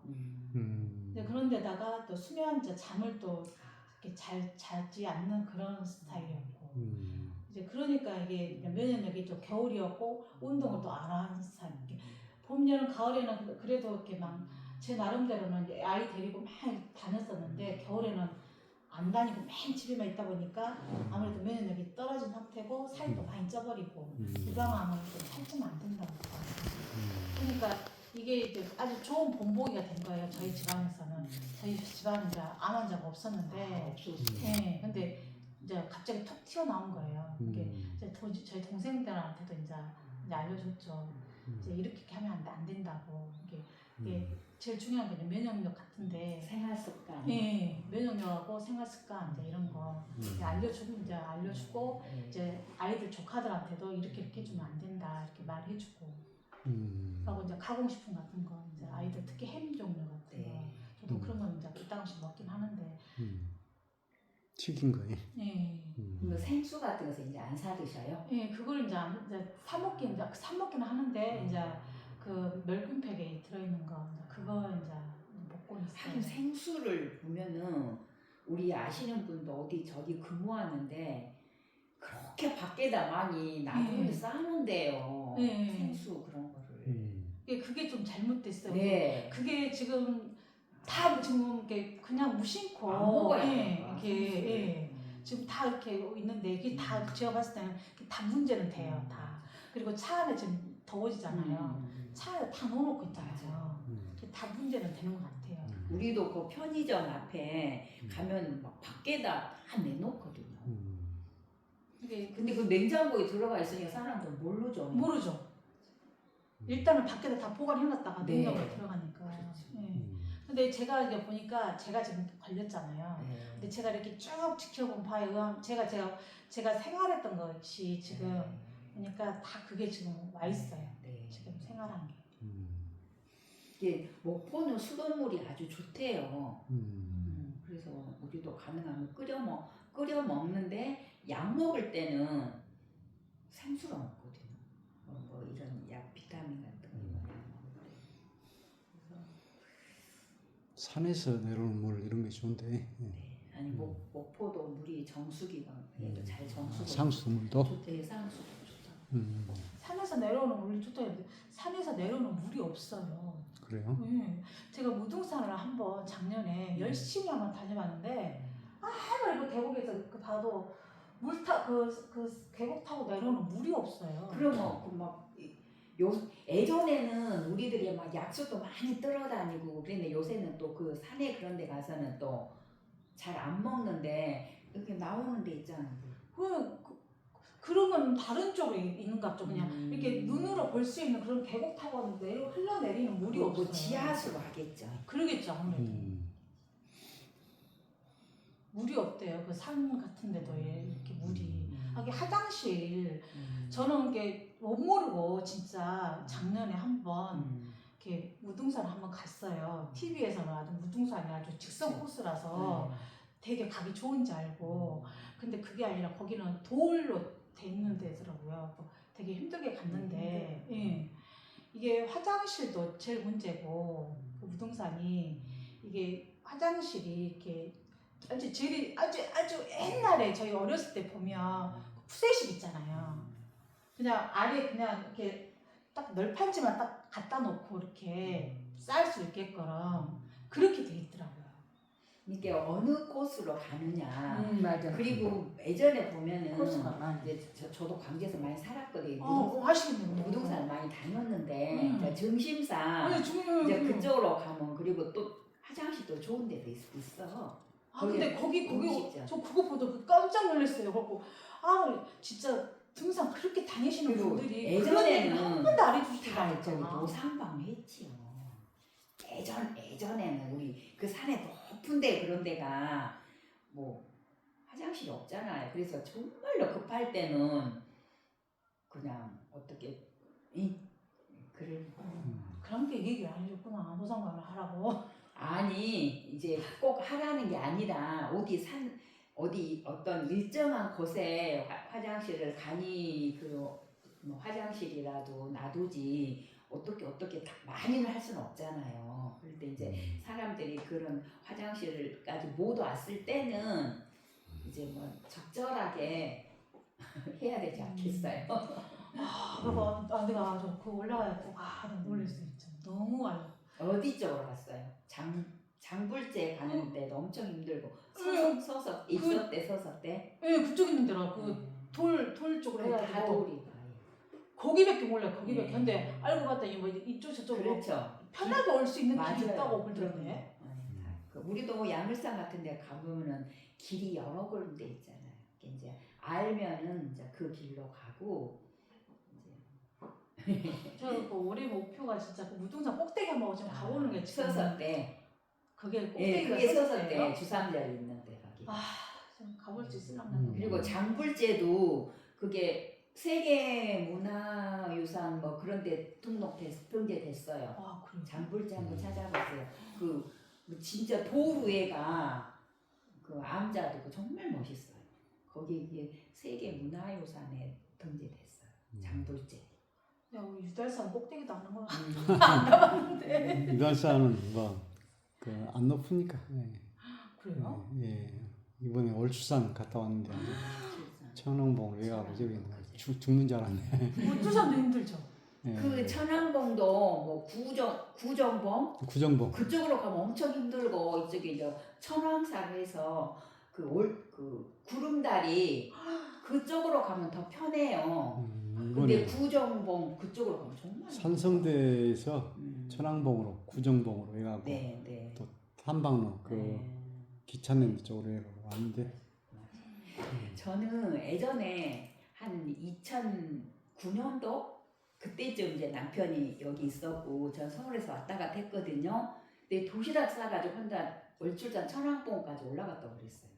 그런데다가 또 잠을 또 이렇게 잘 자지 않는 그런 스타일이었고 이제 그러니까 이게 면역력이 또 겨울이었고 운동을 또 안 하는 스타일. 봄, 여름, 가을에는 그래도 이렇게 막 제 나름대로는 이제 아이 데리고 막 다녔었는데 겨울에는 안 다니고 맨 집에만 있다 보니까 아무래도 면역력이 떨어진 상태고 살도 많이 쪄버리고 유방암을 좀 살찌면 안 된다고. 그러니까 이게 이제 아주 좋은 본보기가 된 거예요. 저희 집안에서는. 저희 집안은 이제 암 환자가 없었는데 근데 이제 갑자기 톡 튀어나온 거예요. 이게 이제 저희 동생들한테도 이제 알려줬죠. 이제 이렇게 하면 안 된다고. 이게 제일 중요한 게 면역력 같은데 생활 습관. 예, 면역력하고 생활 습관 이제 이런 거 이제 알려주고 이제 아이들 조카들한테도 이렇게 해주면 안 된다 이렇게 말해주고 하고 이제 가공식품 같은 거 이제 아이들 특히 햄 종류 같은 거 저도 그런 건 이제 이따금씩 먹긴 하는데 튀긴 거에. 예. 뭐 생수 같은 것을 이제 안 사 드셔요? 예, 그걸 이제 사 먹기는 하는데 이제 그 멸균팩에 들어있는 거 이제 그거 이제 먹고 있어요. 하긴 생수를 보면은 우리 아시는 분도 어디 저기 근무하는데 그렇게 밖에다 많이 놔두는데 쌓아놓은대요. 네. 생수 그런 거를. 그게 좀 잘못됐어요. 네. 그게 지금 다 지금 이렇게 그냥 무심코 안 먹어야 예, 돼요. 이렇게 예, 지금 다 이렇게 있는데 이게 다 제가 봤을 때는 다 문제는 돼요. 다. 그리고 차 안에 지금 더워지잖아요. 차 안에 다 넣어놓고 있잖아요. 다 문제는 되는 것 같아요. 우리도 그 편의점 앞에 가면 막 밖에다 다 내놓거든요. 근데 그 냉장고에 들어가 있으니까 사람들은 모르죠. 모르죠. 일단은 밖에다 다 보관해놨다가 네. 냉장고에 들어가니까. 그렇죠. 예. 근데 제가 이제 보니까 제가 지금 걸렸잖아요. 네. 근데 제가 이렇게 쭉 지켜본 바에 의하면 제가 생활했던 것이 지금 보니까 다 그게 지금 와 있어요. 네. 지금 생활한 게. 이게 목포는 수돗물이 아주 좋대요. 그래서 우리도 가능하면 끓여 먹는데 약 먹을 때는 생수로 먹거든요. 뭐 이런 약 비타민 같은 거 이런 약 먹을 때. 그래서 산에서 내려오는 물 이런 게 좋은데. 네. 아니 목포도 물이 정수기가 얘도 잘 정수가 상수물도. 좋대. 상수도 좋다. 산에서 내려오는 물이 좋다 했는데 산에서 내려오는 물이 없어요. 그래요? 제가 무등산을 한번 작년에 열심히 한번 다녀봤는데 아무리 그 계곡에서 그 봐도 그 계곡 타고 내려오는 물이 없어요. 그러면 그막 예전에는 우리들이 막 약수도 많이 떨어다니고 그랬는데 요새는 또 그 산에 그런 데 가서는 또 잘 안 먹는데 이렇게 나오는 데 있잖아요. 그런 건 다른 쪽으로 있는가 죠. 그냥 이렇게 눈으로 볼 수 있는 그런 계곡 타고 흘러내리는 물이 없어요. 뭐 지하수로 하겠죠. 그러겠죠 아무래도. 물이 없대요. 그 산 같은 데도 이렇게 물이. 하긴 화장실 저는 이게 못 모르고 진짜 작년에 한번 이렇게 무등산을 한번 갔어요. TV에서는 아주 무등산이 아주 직선 코스라서 되게 가기 좋은지 알고. 근데 그게 아니라 거기는 돌로 돼 있는 데더라고요. 되게 힘들게 갔는데 예. 이게 화장실도 제일 문제고 그 무등산이 이게 화장실이 이렇게 아주 옛날에 저희 어렸을 때 보면 푸세식 있잖아요. 그냥 아래 그냥 이렇게 딱 널판지만 딱 갖다 놓고 이렇게 쌀 수 있게끔 그렇게 돼 있더라고요. 이게 어느 코스로 가느냐. 맞아. 그리고 예전에 보면은 코스가 많아. 이제 저도 광주에서 많이 살았거든요. 하시겠네요. 무등산 많이 다녔는데 이제 증심사 아니, 이제 그쪽으로 가면 그리고 또 화장실도 좋은 데도 있어. 근데 거기 음식점. 저 그거 보고 깜짝 놀랐어요. 그래갖고 진짜 등산 그렇게 다니시는 그리고 분들이 예전에는 한 번도 안 해주시지 다 저기 않았잖아. 노상방 했지요. 예전에는 우리 그 산에 높은데 그런 데가 뭐 화장실이 없잖아요. 그래서 정말로 급할 때는 그냥 어떻게 그런 게 얘기를 안 해줬구나. 노상방을 하라고. 아니 이제 꼭 하라는 게 아니라 어디 어떤 일정한 곳에 화장실을 가니 뭐 화장실이라도 놔두지 어떻게 다 많이는 할 수는 없잖아요. 그럴 때 이제 사람들이 그런 화장실까지 못 왔을 때는 이제 뭐 적절하게 해야 되지 않겠어요? 내가 그 올라가고 놀랐어요. 진짜. 너무 어디 쪽으로 갔어요? 장불제 가는 데도 엄청 힘들고 서서 있었대. 예, 그쪽 있는 데라 돌 쪽으로 다 해가지고 돌이 거기밖에 몰라요. 거기밖에. 근데 알고 봤더니 뭐 이쪽 저쪽 그렇죠. 편하게 올 수 있는 맞아요. 길이 있다고 그러던데. 우리도 뭐 양일산 같은 데 가보면은 길이 여러 군데 있잖아요. 이제 알면은 이제 그 길로 가고 이제 저그 올해 목표가 진짜 그 무등산 꼭대기 한번 좀 가보는 게 지금 서서 때. 그게 예, 꼭대기가 그게 서서 서서때예요? 때 주삼절 있는데 거기. 좀 가볼 수 있을랑나. 그리고 장불제도 그게 세계 문화유산 뭐 그런 데 등재됐어요. 아 그래요? 장불제 한번 찾아보세요. 그 진짜 돌 위에가 그 암자도 정말 멋있어요. 거기 이게 세계 문화유산에 등재됐어요. 장불제. 야, 우리 유달산 꼭대기도 안 한거 음. 안 가봤는데. 유달산은 뭐그안 높으니까. 예. 그래요? 예. 이번에 올추산 갔다 왔는데 천왕봉 왜 가고 저기 죽는 줄 알았네. 울주산도 힘들죠. 예. 그 천왕봉도 뭐 구정봉 구정봉. 그쪽으로 가면 엄청 힘들고 이쪽에 이제 천왕사에서 그 구름다리 그쪽으로 가면 더 편해요. 근데 이번에 구정봉 그쪽으로 가면 정말 산성대에서 천왕봉으로 구정봉으로 해가고 네, 네. 또 탐방로 그 기차냄 쪽으로 해가고 왔는데 저는 예전에 한 2009년도 그때쯤 이제 남편이 여기 있었고 전 서울에서 왔다 갔다 했거든요. 근데 도시락 싸가지고 혼자 월출산 천왕봉까지 올라갔다고 그랬어요.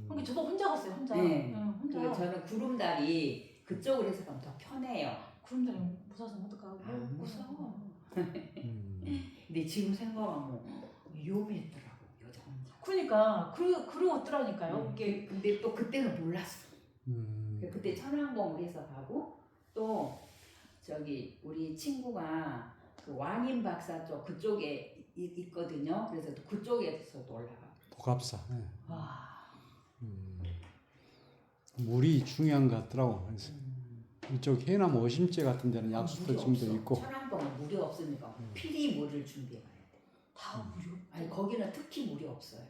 그러니까 저도 혼자 갔어요. 혼자. 네. 혼자. 그리고 저는 구름다리 그쪽으로 해서 가면 더 편해요. 구름다리 무서워서 못 가고. 무서워. 음. 근데 지금 생각하면 위험했더라고 여자 혼자. 그러니까 그러더라니까요. 이게 근데 또 그때는 몰랐어. 음. 그때 천왕봉을 해서 가고 또 저기 우리 친구가 그 완인박사 쪽 그쪽에 있거든요. 그래서 또 그쪽에서도 올라가. 도갑사. 예. 와. 물이 중요한 것 같더라고. 그래서 이쪽 해남 오심제 같은 데는 약수도 지금도 있고. 천왕봉은 물이 없으니까 필히 물을 준비해 가야 돼. 다 무료. 아니 거기는 특히 물이 없어요.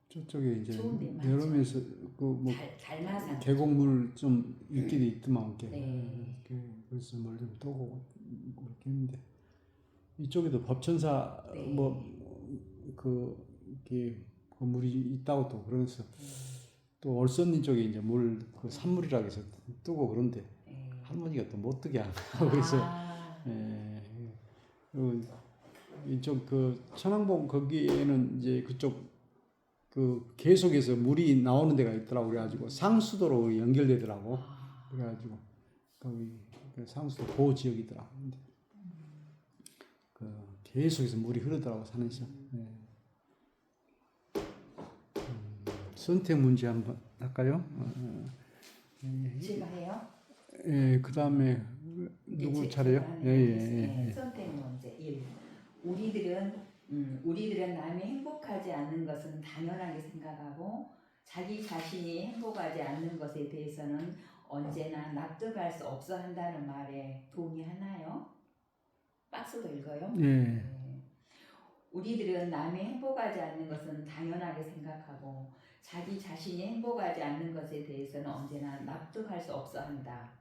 저쪽에 이제 좋은 데 많죠. 여름에서 그뭐 달마산. 계곡물 좀 있긴 있더만 게. 네. 그래서 뭘 좀 떠고 그렇게 했는데 이쪽에도 법천사 네. 뭐그 이렇게 물이 있다고 또 그러면서 또 얼선리 쪽에 이제 그 산물이라고 해서 뜨고 그런데 네. 할머니가 또 못 뜨게 하고 그래서 예. 그리고 이쪽 그 천왕봉 거기에는 이제 그쪽 그 계속해서 물이 나오는 데가 있더라고 그래가지고 상수도로 연결되더라고 그래가지고 거기 그 상수도 보호 지역이더라고 근데 그 계속해서 물이 흐르더라고 산에서 예. 선택 문제 한번 할까요? 제가 해요? 예, 그 다음에 누구 차례요? 예. 선택 문제 1. 우리들은 남이 행복하지 않는 것은 당연하게 생각하고 자기 자신이 행복하지 않는 것에 대해서는 언제나 납득할 수 없어 한다는 말에 동의하나요? 박스도 읽어요? 예. 우리들은 남이 행복하지 않는 것은 당연하게 생각하고 자기 자신이 행복하지 않는 것에 대해서는 언제나 납득할 수 없어 한다.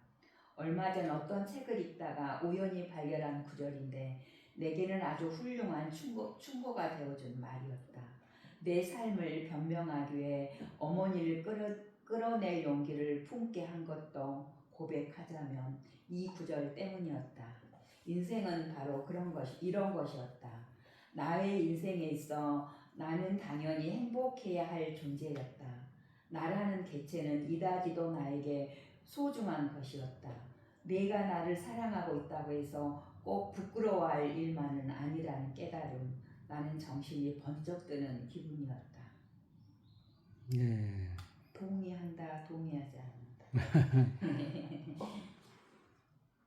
얼마 전 어떤 책을 읽다가 우연히 발견한 구절인데 내게는 아주 훌륭한 충고가 되어준 말이었다. 내 삶을 변명하기 위해 어머니를 끌어낼 용기를 품게 한 것도 고백하자면 이 구절 때문이었다. 인생은 바로 이런 것이었다. 나의 인생에 있어 나는 당연히 행복해야 할 존재였다. 나라는 개체는 이다지도 나에게 소중한 것이었다. 내가 나를 사랑하고 있다고 해서 꼭 부끄러워할 일만은 아니라는 깨달음. 나는 정신이 번쩍 드는 기분이었다. 예. 동의한다, 동의하지 않는다.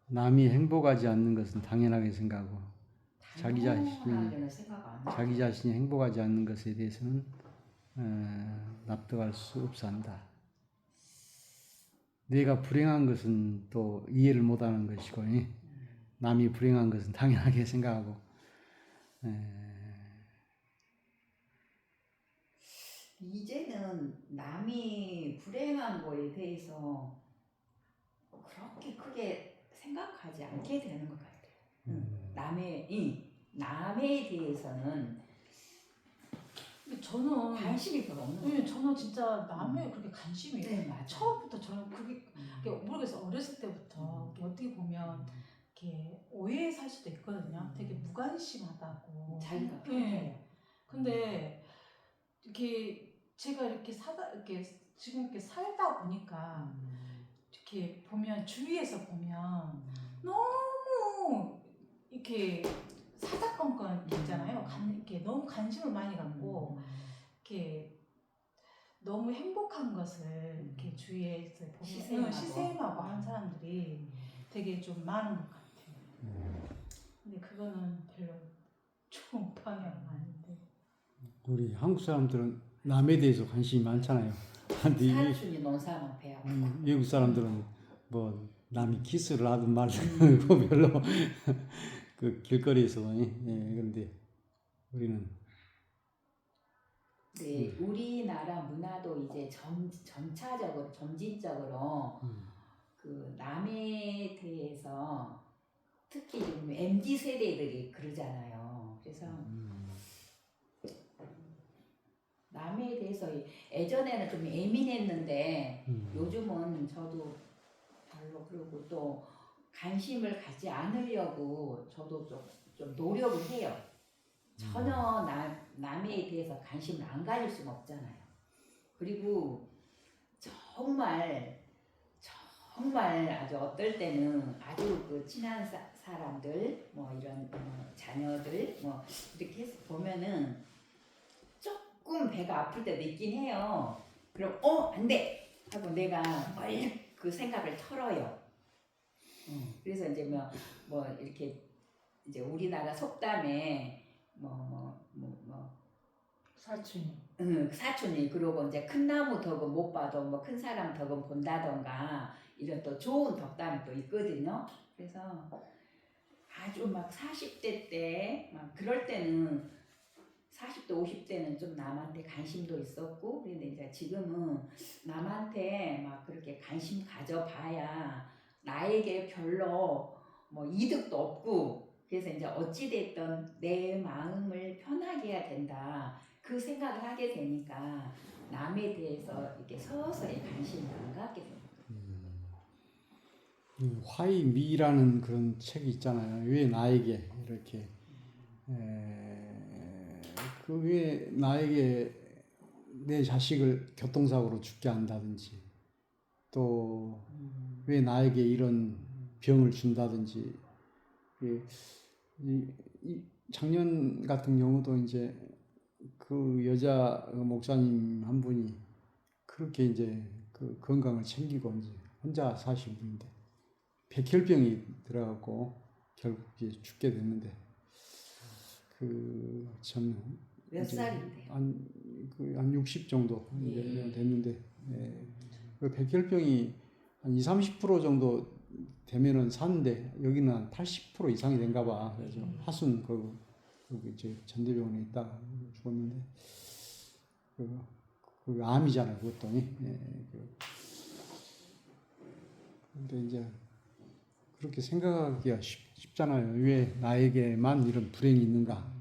남이 행복하지 않는 것은 당연하게 생각하고 당연하게는 생각 안 해. 자기 자신이 행복하지 않는 것에 대해서는 납득할 수 없어 한다. 내가 불행한 것은 또 이해를 못하는 것이고 남이 불행한 것은 당연하게 생각하고 이제는 남이 불행한 거에 대해서 그렇게 크게 생각하지 않게 되는 것 같아요. 남에 대해서는 근데 저는 관심이 별로 없는 거예요. 네, 저는 진짜 남에 그렇게 관심이 네, 맞아요. 처음부터 저는 그게 모르겠어요. 어렸을 때부터 이렇게 어떻게 보면 이렇게 오해에 살 수도 있거든요. 되게 무관심하다고. 자기가 네. 편해요. 근데 이렇게 제가 이렇게 이렇게 지금 이렇게 살다 보니까 이렇게 보면 주위에서 보면 너무 이렇게 사사건건 있잖아요. 이렇게 너무 관심을 많이 갖고 이렇게 너무 행복한 것을 이렇게 주위에서 보면 시샘하고 하는 사람들이 되게 좀 많은 것 같아요. 근데 그거는 별로 좋은 방향 아닌데. 우리 한국 사람들은 남에 대해서 관심이 많잖아요. 근데 사춘이 논 사람 배 아프고. 외국 사람들은 뭐 남이 키스를 하든 말든 그 별로 그 길거리에서 그런데 우리는 네, 우리나라 문화도 이제 점차적으로 점진적으로 그 남에 대해서 특히 좀 MZ 세대들이 그러잖아요. 그래서 남에 대해서 예전에는 좀 예민했는데 요즘은 저도 별로 그러고 또 관심을 갖지 않으려고 저도 좀 노력을 해요. 전혀 남에 대해서 관심을 안 가질 수는 없잖아요. 그리고 정말 아주 어떨 때는 아주 그 친한 사람들 뭐 이런 자녀들 뭐 이렇게 해서 보면은 조금 배가 아플 때도 있긴 해요. 그럼 안 돼 하고 내가 멀리 그 생각을 털어요. 그래서 이제 뭐 이렇게 이제 우리나라 속담에 사촌이 그러고 이제 큰 나무 덕은 못 봐도 뭐 큰 사람 덕은 본다던가 이런 또 좋은 덕담이 또 있거든요. 그래서 아주 막 40대 때 막 그럴 때는 40대 50대는 좀 남한테 관심도 있었고 근데 이제 지금은 남한테 막 그렇게 관심 가져봐야 나에게 별로 뭐 이득도 없고 그래서 이제 어찌됐든 내 마음을 편하게 해야 된다 그 생각을 하게 되니까 남에 대해서 이렇게 서서히 관심을 안 갖게 됩니다. 화이미라는 그런 책이 있잖아요. 왜 나에게 이렇게 그 왜 나에게 내 자식을 교통사고로 죽게 한다든지 또 왜 나에게 이런 병을 준다든지 이 작년 같은 경우도 이제 그 여자 목사님 한 분이 그렇게 이제 그 건강을 챙기고 이제 혼자 사신 분인데 백혈병이 들어가고 결국 이제 죽게 됐는데 그 전 몇 살인데요? 한 60 정도 이제 됐는데 그 백혈병이 한 20-30% 정도 되면은 사는데 여기는 한 80% 이상이 된가 봐. 그래서 하순 그 이제 전대병원에 있다가 죽었는데 그 암이잖아요, 그것도. 근데 이제 그렇게 생각하기가 쉽잖아요. 왜 나에게만 이런 불행이 있는가?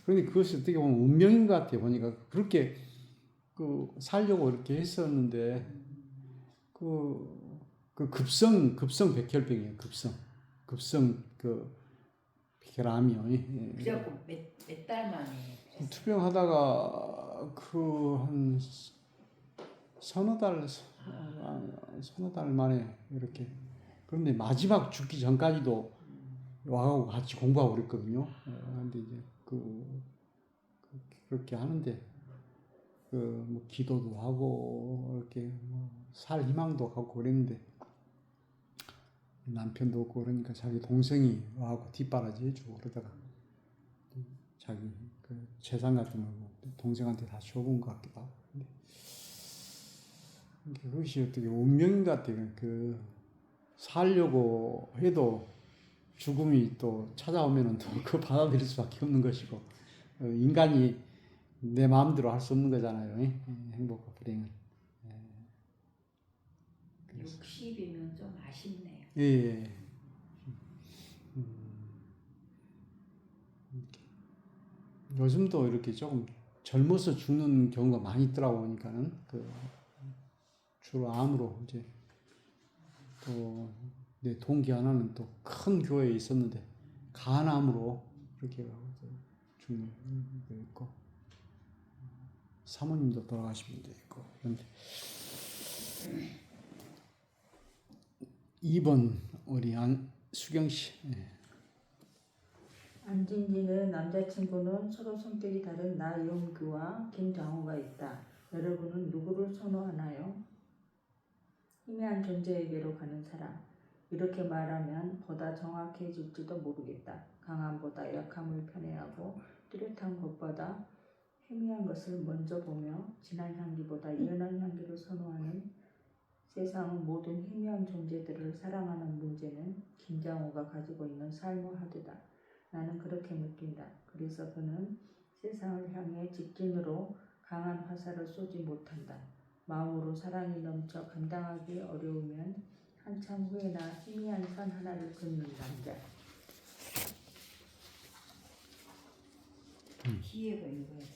그런데 그것이 어떻게 보면 운명인 것 같아요. 보니까 그렇게 그 살려고 이렇게 했었는데 그 급성 백혈병이에요. 급성 그 백혈암이요. 그래갖고 몇 달 만에 투병하다가 그 한 서너 달 만에 이렇게 그런데 마지막 죽기 전까지도 와하고 같이 공부하고 그랬거든요. 그런데 이제 그렇게 하는데 뭐 기도도 하고 이렇게 뭐 살 희망도 갖고 그랬는데 남편도 없고 그러니까 자기 동생이 와하고 뒷바라지 해주고 그러다가 자기 그 재산 같은 거 동생한테 다 줘본 것 같기도 하고. 그것이 어떻게 운명인 것 같아요. 그 살려고 해도 죽음이 또 찾아오면은 또 그거 받아들일 수밖에 없는 것이고 인간이 내 마음대로 할 수 없는 거잖아요. 행복과 불행은. 60이면 좀 아쉽네요. 예. 요즘도 이렇게 조금 젊어서 죽는 경우가 많이 있더라고 보니까는 그 주로 암으로 이제 또 내 동기 하나는 또 큰 교회에 있었는데 간암으로 그렇게 죽는 분도 있고 사모님도 돌아가신 분도 있고 그런데 2번 우리 안수경 씨. 예. 안진진은 남자친구는 서로 성격이 다른 나영규와 김장호가 있다. 여러분은 누구를 선호하나요? 희미한 존재에게로 가는 사람. 이렇게 말하면 보다 정확해질지도 모르겠다. 강함보다 약함을 편애하고 뚜렷한 것보다 희미한 것을 먼저 보며 진한 향기보다 연한 향기를 선호하는 세상의 모든 희미한 존재들을 사랑하는 문제는 김장호가 가지고 있는 삶의 하드다. 나는 그렇게 느낀다. 그래서 그는 세상을 향해 직진으로 강한 화살을 쏘지 못한다. 마음으로 사랑이 넘쳐 감당하기 어려우면 한참 후에나 희미한 산 하나를 긋는 남자. 기회가 읽어야 돼.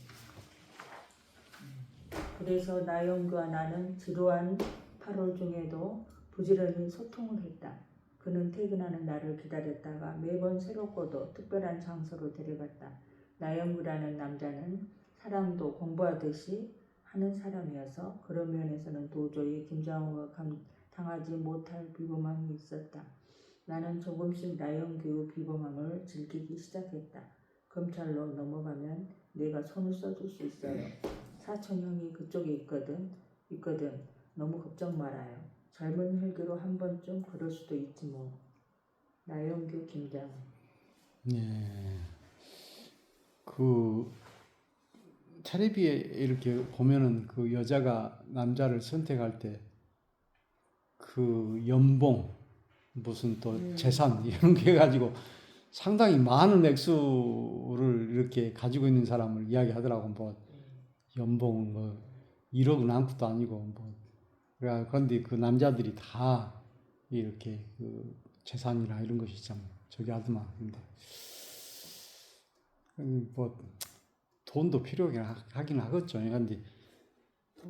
그래서 나영규와 나는 지루한 8월 중에도 부지런히 소통을 했다. 그는 퇴근하는 날을 기다렸다가 매번 새롭고도 특별한 장소로 데려갔다. 나영규라는 남자는 사랑도 공부하듯이 하는 사람이어서 그런 면에서는 도저히 김장호가 당하지 못할 비범함이 있었다. 나는 조금씩 나영규의 비범함을 즐기기 시작했다. 검찰로 넘어가면 내가 손을 써줄 수 있어요. 사촌형이 그쪽에 있거든. 너무 걱정 말아요. 젊은 혈기로 한 번쯤 그럴 수도 있지 뭐. 나영규 김장호. 네. 그 텔레비에 이렇게 보면은 그 여자가 남자를 선택할 때 그 연봉 무슨 또 재산 이런 게 가지고 상당히 많은 액수를 이렇게 가지고 있는 사람을 이야기하더라고. 뭐 연봉은 뭐 1억은 아무것도 아니고 뭐 그런데 그 남자들이 다 이렇게 그 재산이나 이런 것이 참 저기 하더만. 근데 뭐 돈도 필요하긴 하겠죠. 그런데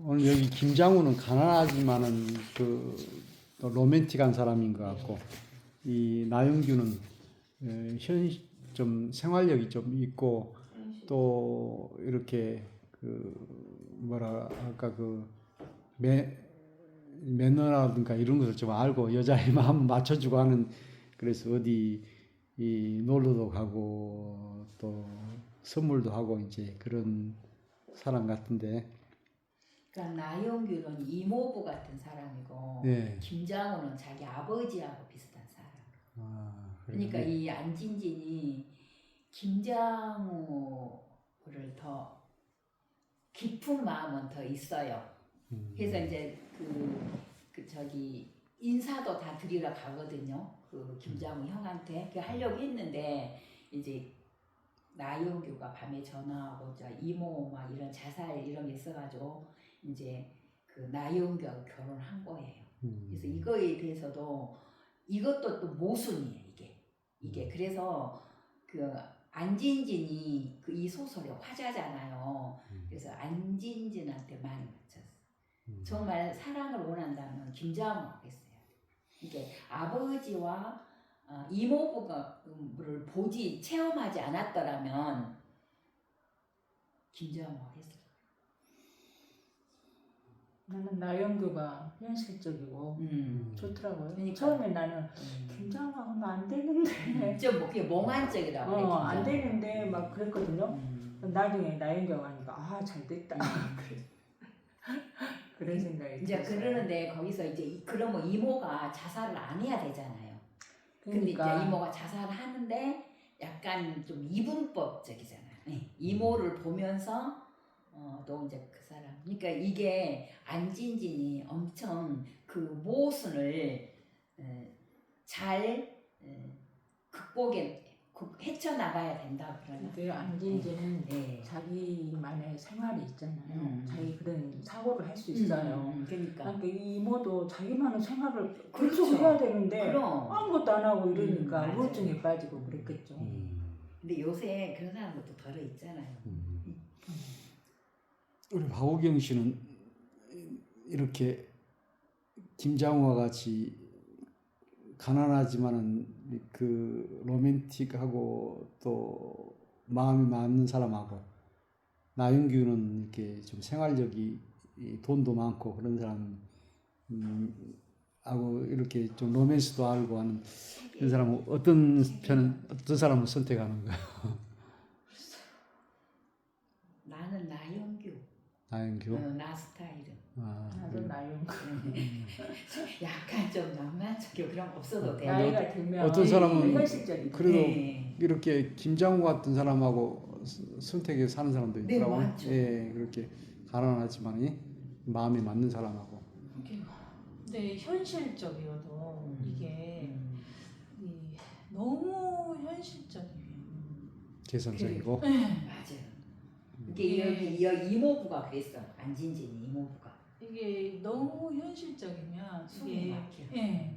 오늘 여기 김장우는 가난하지만은 그 또 로맨틱한 사람인 것 같고 이 나영규는 좀 생활력이 좀 있고 또 이렇게 그 뭐라 할까 그 매너라든가 이런 것을 좀 알고 여자의 마음 맞춰주고 하는 그래서 어디 이 놀러도 가고 또 선물도 하고 이제 그런 사람 같은데. 그러니까 나영규는 이모부 같은 사람이고 네. 김장호는 자기 아버지하고 비슷한 사람. 아, 그러니까 이 안진진이 김장호를 더 깊은 마음은 더 있어요. 그래서 이제 그 저기 인사도 다 드리러 가거든요. 그 김장호 형한테 그 하려고 했는데 이제 나영규가 밤에 전화하고 저 이모 막 이런 자살 이런 게 있어가지고 이제 그 나영규하고 결혼한 거예요. 그래서 이거에 대해서도 이것도 또 모순이에요. 이게 그래서 그 안진진이 그 이 소설의 화자잖아요. 그래서 안진진한테 많이 맞췄어. 정말 사랑을 원한다면 김장호가 했어요. 이게 아버지와 이모부를 체험하지 않았더라면 김장호가 했을 거예요. 나는 나영규가 현실적이고 좋더라고요. 그러니까. 처음에 나는 김장호하고는 안 되는데 좀 그게 몽환적이라고 그래. 안 되는데 막 그랬거든요. 나중에 나영규가 하니까 잘 됐다. 그런 생각이 이제 들었어요. 그러는데 거기서 이제 그러면 이모가 자살을 안 해야 되잖아요. 근데 그러니까. 이제 이모가 자살을 하는데 약간 좀 이분법적이잖아요. 이모를 보면서 또 이제 그 사람. 그러니까 이게 안진진이 엄청 그 모순을 잘 헤쳐나가야 된다 그러나. 그 안진진은 네. 자기만의 생활이 있잖아요. 자기 그런 사고를 할 수 있어요. 그러니까. 이 이모도 자기만의 생활을 그렇죠. 계속 해야 되는데 그럼. 아무것도 안 하고 이러니까 맞아요. 우울증에 빠지고 그랬겠죠. 근데 요새 그런 사람도 덜어 있잖아요. 우리 박우경 씨는 이렇게 김장우와 같이 가난하지만은 그 로맨틱하고 또 마음이 맞는 사람하고, 나윤규는 이렇게 좀 생활력이 돈도 많고 그런 사람 하고 이렇게 좀 로맨스도 알고 하는 그런 사람은 어떤 사람을 선택하는 거야? 나는 나영규. 나윤규? 나 스타일은. 나도 나윤. 약간 좀 낭만적이고 그런 거 없어도 돼. 나이가 들면 어떤 사람은 현실적이고. 그래도 네. 이렇게 김장우 같은 사람하고 선택해서 사는 사람도 네, 있더라고. 많죠. 예, 그렇게 가난하지만 마음에 맞는 사람하고. 근데 현실적이어도 이게 너무 현실적이에요. 계산적이고. 맞아요. 이게 여기 이모부가 그랬어. 안진진이 이모부가. 이게 너무 현실적이면 숨이 이게 막혀.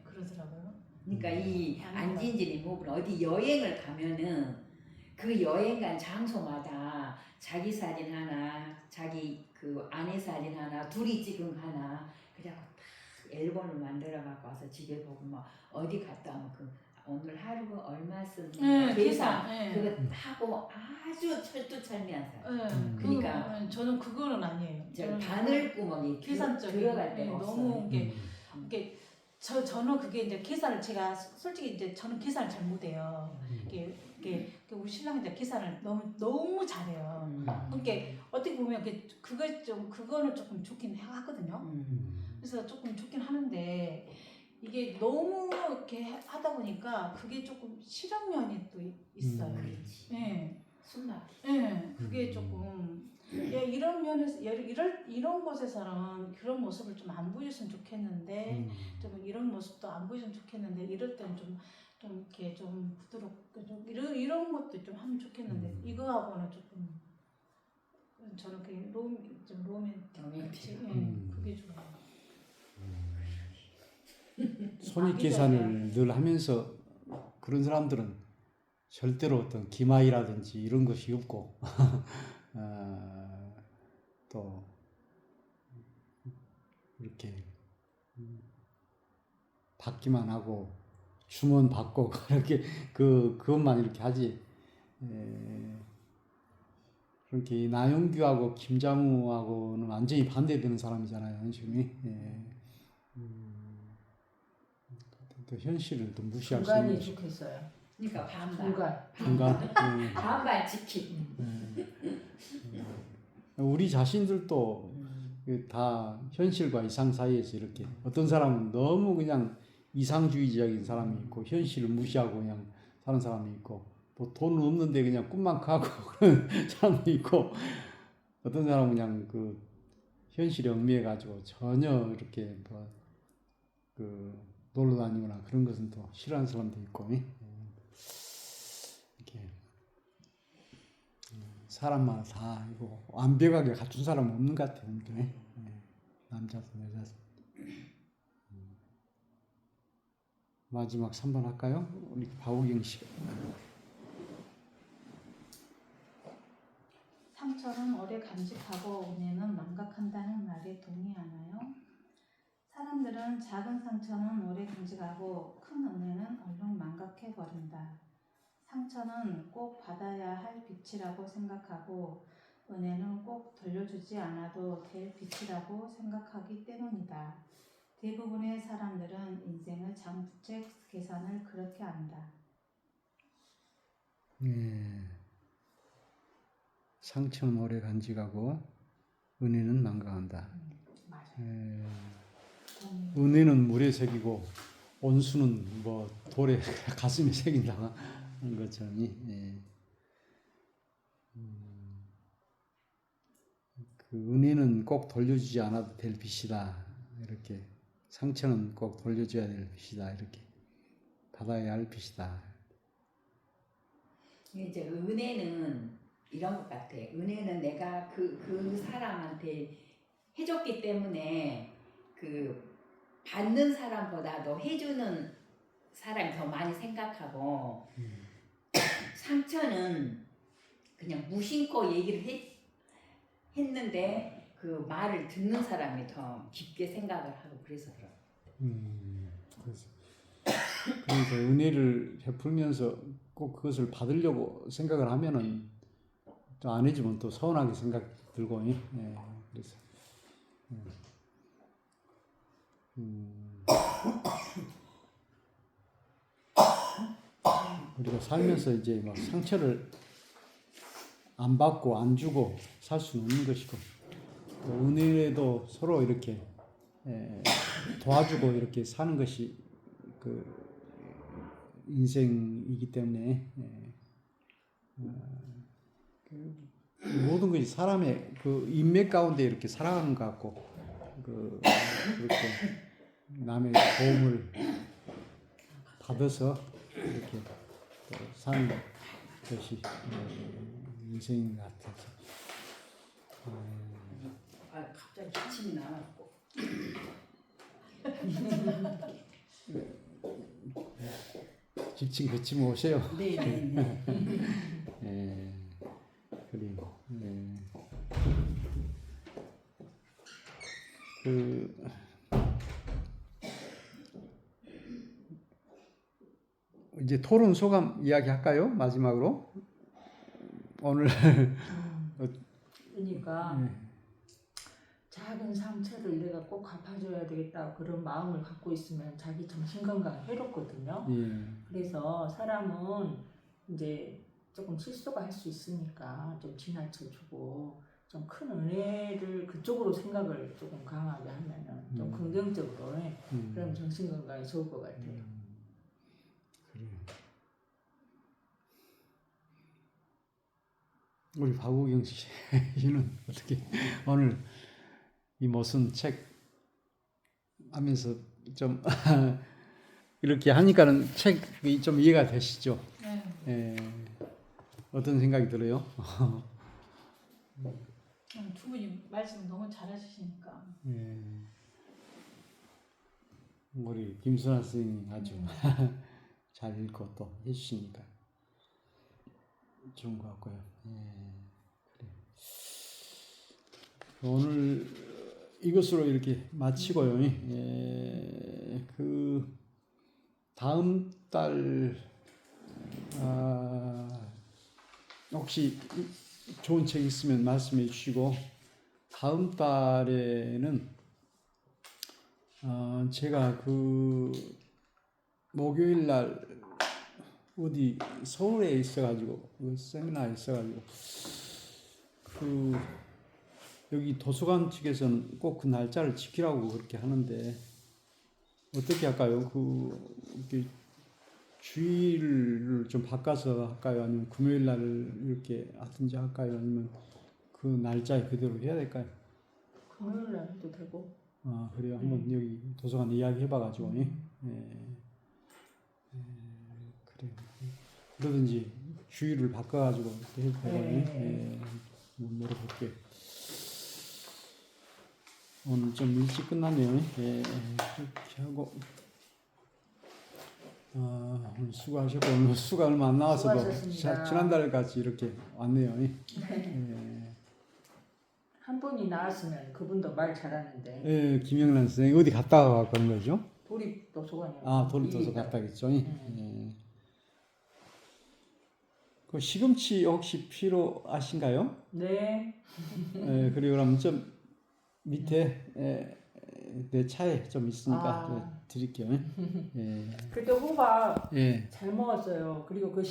그러더라고요. 그러니까 이 안진진 이모부는 어디 여행을 가면은 그 여행 간 장소마다 자기 사진 하나, 자기 그 아내 사진 하나, 둘이 찍은 거 하나, 그래갖고 딱 앨범을 만들어 갖고 와서 집에 보고 막 어디 갔다 오면 그 오늘 하루 얼마 쓴 계산 그거 하고 아주 철두철미한 사람. 그러니까 저는 그거는 아니에요. 저 바늘구멍이 계산적인 들어갈 데가 없어요. 너무 이게 저는 그게 이제 계산을 제가 솔직히 이제 저는 계산을 잘 못해요. 이게 우리 신랑이 이제 계산을 너무 잘해요. 그러니까 어떻게 보면 그거는 조금 좋긴 하거든요. 그래서 조금 좋긴 하는데 이게 너무 이렇게 하다 보니까 그게 조금 싫은 면이 또 있어요. 네. 숨막히. 네, 그게 조금 이런 면에서 이런 곳에서는 그런 모습을 좀 안 보였으면 좋겠는데 좀 이런 모습도 안 보였으면 좋겠는데 이럴 때는 좀 이렇게 좀 부드럽게 좀 이런 것도 좀 하면 좋겠는데 이거하고는 조금 저는 그게 좀 로맨틱 그게 좋아요. 손익 계산을 늘 하면서 그런 사람들은 절대로 어떤 기마이라든지 이런 것이 없고 또 이렇게 받기만 하고 주문 받고 그렇게 그것만 이렇게 하지. 그렇게 나영규하고 김장우하고는 완전히 반대되는 사람이잖아요, 현실이. 또 현실을 또 무시할 수 있는 중간이 거죠. 좋겠어요. 그러니까 반반. 중간. 반반 지킴. 우리 자신들도 다 현실과 이상 사이에서 이렇게 어떤 사람은 너무 그냥 이상주의적인 사람이 있고 현실을 무시하고 그냥 사는 사람이 있고 또 돈 없는데 그냥 꿈만 가고 그런 사람도 있고 어떤 사람은 그냥 그 현실에 얽매여 가지고 전혀 이렇게 놀러 다니거나 그런 것은 또 싫어하는 사람도 있고 이렇게 사람마다 다 이거 완벽하게 갖춘 사람은 없는 것 같아요. 남자든 여자든. 마지막 3번 할까요? 우리 박우경 씨가. 상처는 오래 간직하고 은혜는 망각한다는 말에 동의하나요? 사람들은 작은 상처는 오래 간직하고 큰 은혜는 얼른 망각해버린다. 상처는 꼭 받아야 할 빚이라고 생각하고 은혜는 꼭 돌려주지 않아도 될 빚이라고 생각하기 때문이다. 대부분의 사람들은 인생의 장부책 계산을 그렇게 한다. 상처는 오래 간직하고 은혜는 망각한다. 맞아요. 은혜는 물에 새기고 온수는 뭐 돌에 가슴에 새긴다는 것처럼 그 은혜는 꼭 돌려주지 않아도 될 빚이다. 이렇게 상처는 꼭 돌려줘야 될 빚이다. 이렇게 받아야 할 빚이다. 이제 은혜는 이런 것 같아. 은혜는 내가 그 사람한테 해줬기 때문에 그 받는 사람보다도 해주는 사람이 더 많이 생각하고 상처는 그냥 무심코 얘기를 했는데 그 말을 듣는 사람이 더 깊게 생각을 하고 그래서 그런. 그래서 그러니까 은혜를 베풀면서 꼭 그것을 받으려고 생각을 하면은 또 안 해주면 또 서운하게 생각 들고, 예, 그래서 우리가 살면서 이제 막 상처를 안 받고 안 주고 살 수는 없는 것이고, 또 은혜도 서로 이렇게 도와주고 이렇게 사는 것이 그 인생이기 때문에 모든 것이 사람의 그 인맥 가운데 이렇게 살아가는 것 같고, 그렇게 남의 도움을 받아서 이렇게 또 사는 것이 인생인 것 같아서. 아 갑자기 기침이 나왔고. 지친 그치면 오세요. 네네네. 예, 그리고 이제 토론 소감 이야기 할까요? 마지막으로 오늘 그러니까 작은 상처를 내가 꼭 갚아줘야 되겠다 그런 마음을 갖고 있으면 자기 정신건강 해롭거든요. 그래서 사람은 이제 조금 실수가 할 수 있으니까 좀 지나쳐주고 좀 큰 은혜를 그쪽으로 생각을 조금 강하게 하면은 좀 긍정적으로 그럼 정신건강에 좋을 것 같아요. 그래요. 우리 박우경 씨는 어떻게 오늘 이 무슨 책 하면서 좀 이렇게 하니까는 책이 좀 이해가 되시죠? 네. 어떤 생각이 들어요? 두 분이 말씀 너무 잘하시니까. 우리 김순아 선생님이 아주 잘 읽고 또 해주시니까 좋은 것 같고요. 그래. 오늘 이것으로 이렇게 마치고요. 그 다음 달 혹시 좋은 책 있으면 말씀해 주시고, 다음 달에는 제가 그 목요일 날 어디 서울에 있어가지고 그 세미나에 있어가지고 그 여기 도서관 측에서는 꼭 그 날짜를 지키라고 그렇게 하는데 어떻게 할까요? 이렇게 주일을 좀 바꿔서 할까요? 아니면 금요일 날을 이렇게 하든지 할까요? 아니면 그 날짜에 그대로 해야 될까요? 금요일 날 해도 되고. 그래요. 한번 여기 도서관 이야기 해봐가지고, 그래요. 그러든지 주일을 바꿔가지고 해도 되거든요. 한번 물어볼게요. 오늘 좀 일찍 끝났네요. 그렇게 하고. 오늘 수고하셨고, 오늘 수가 얼마 안 나와서도 수고하셨습니다. 지난달 같이 이렇게 왔네요. 한 분이 나왔으면 그분도 말 잘하는데. 김영란 선생님 어디 갔다 간 거죠? 도립도서관이요. 도립도서 갔다 갔죠. 그 시금치 혹시 필요하신가요? 네. 그리고 그럼 좀 밑에 내 차에 좀 있으니까 드릴게요. 그때 호박 예. 잘 먹었어요. 그리고 그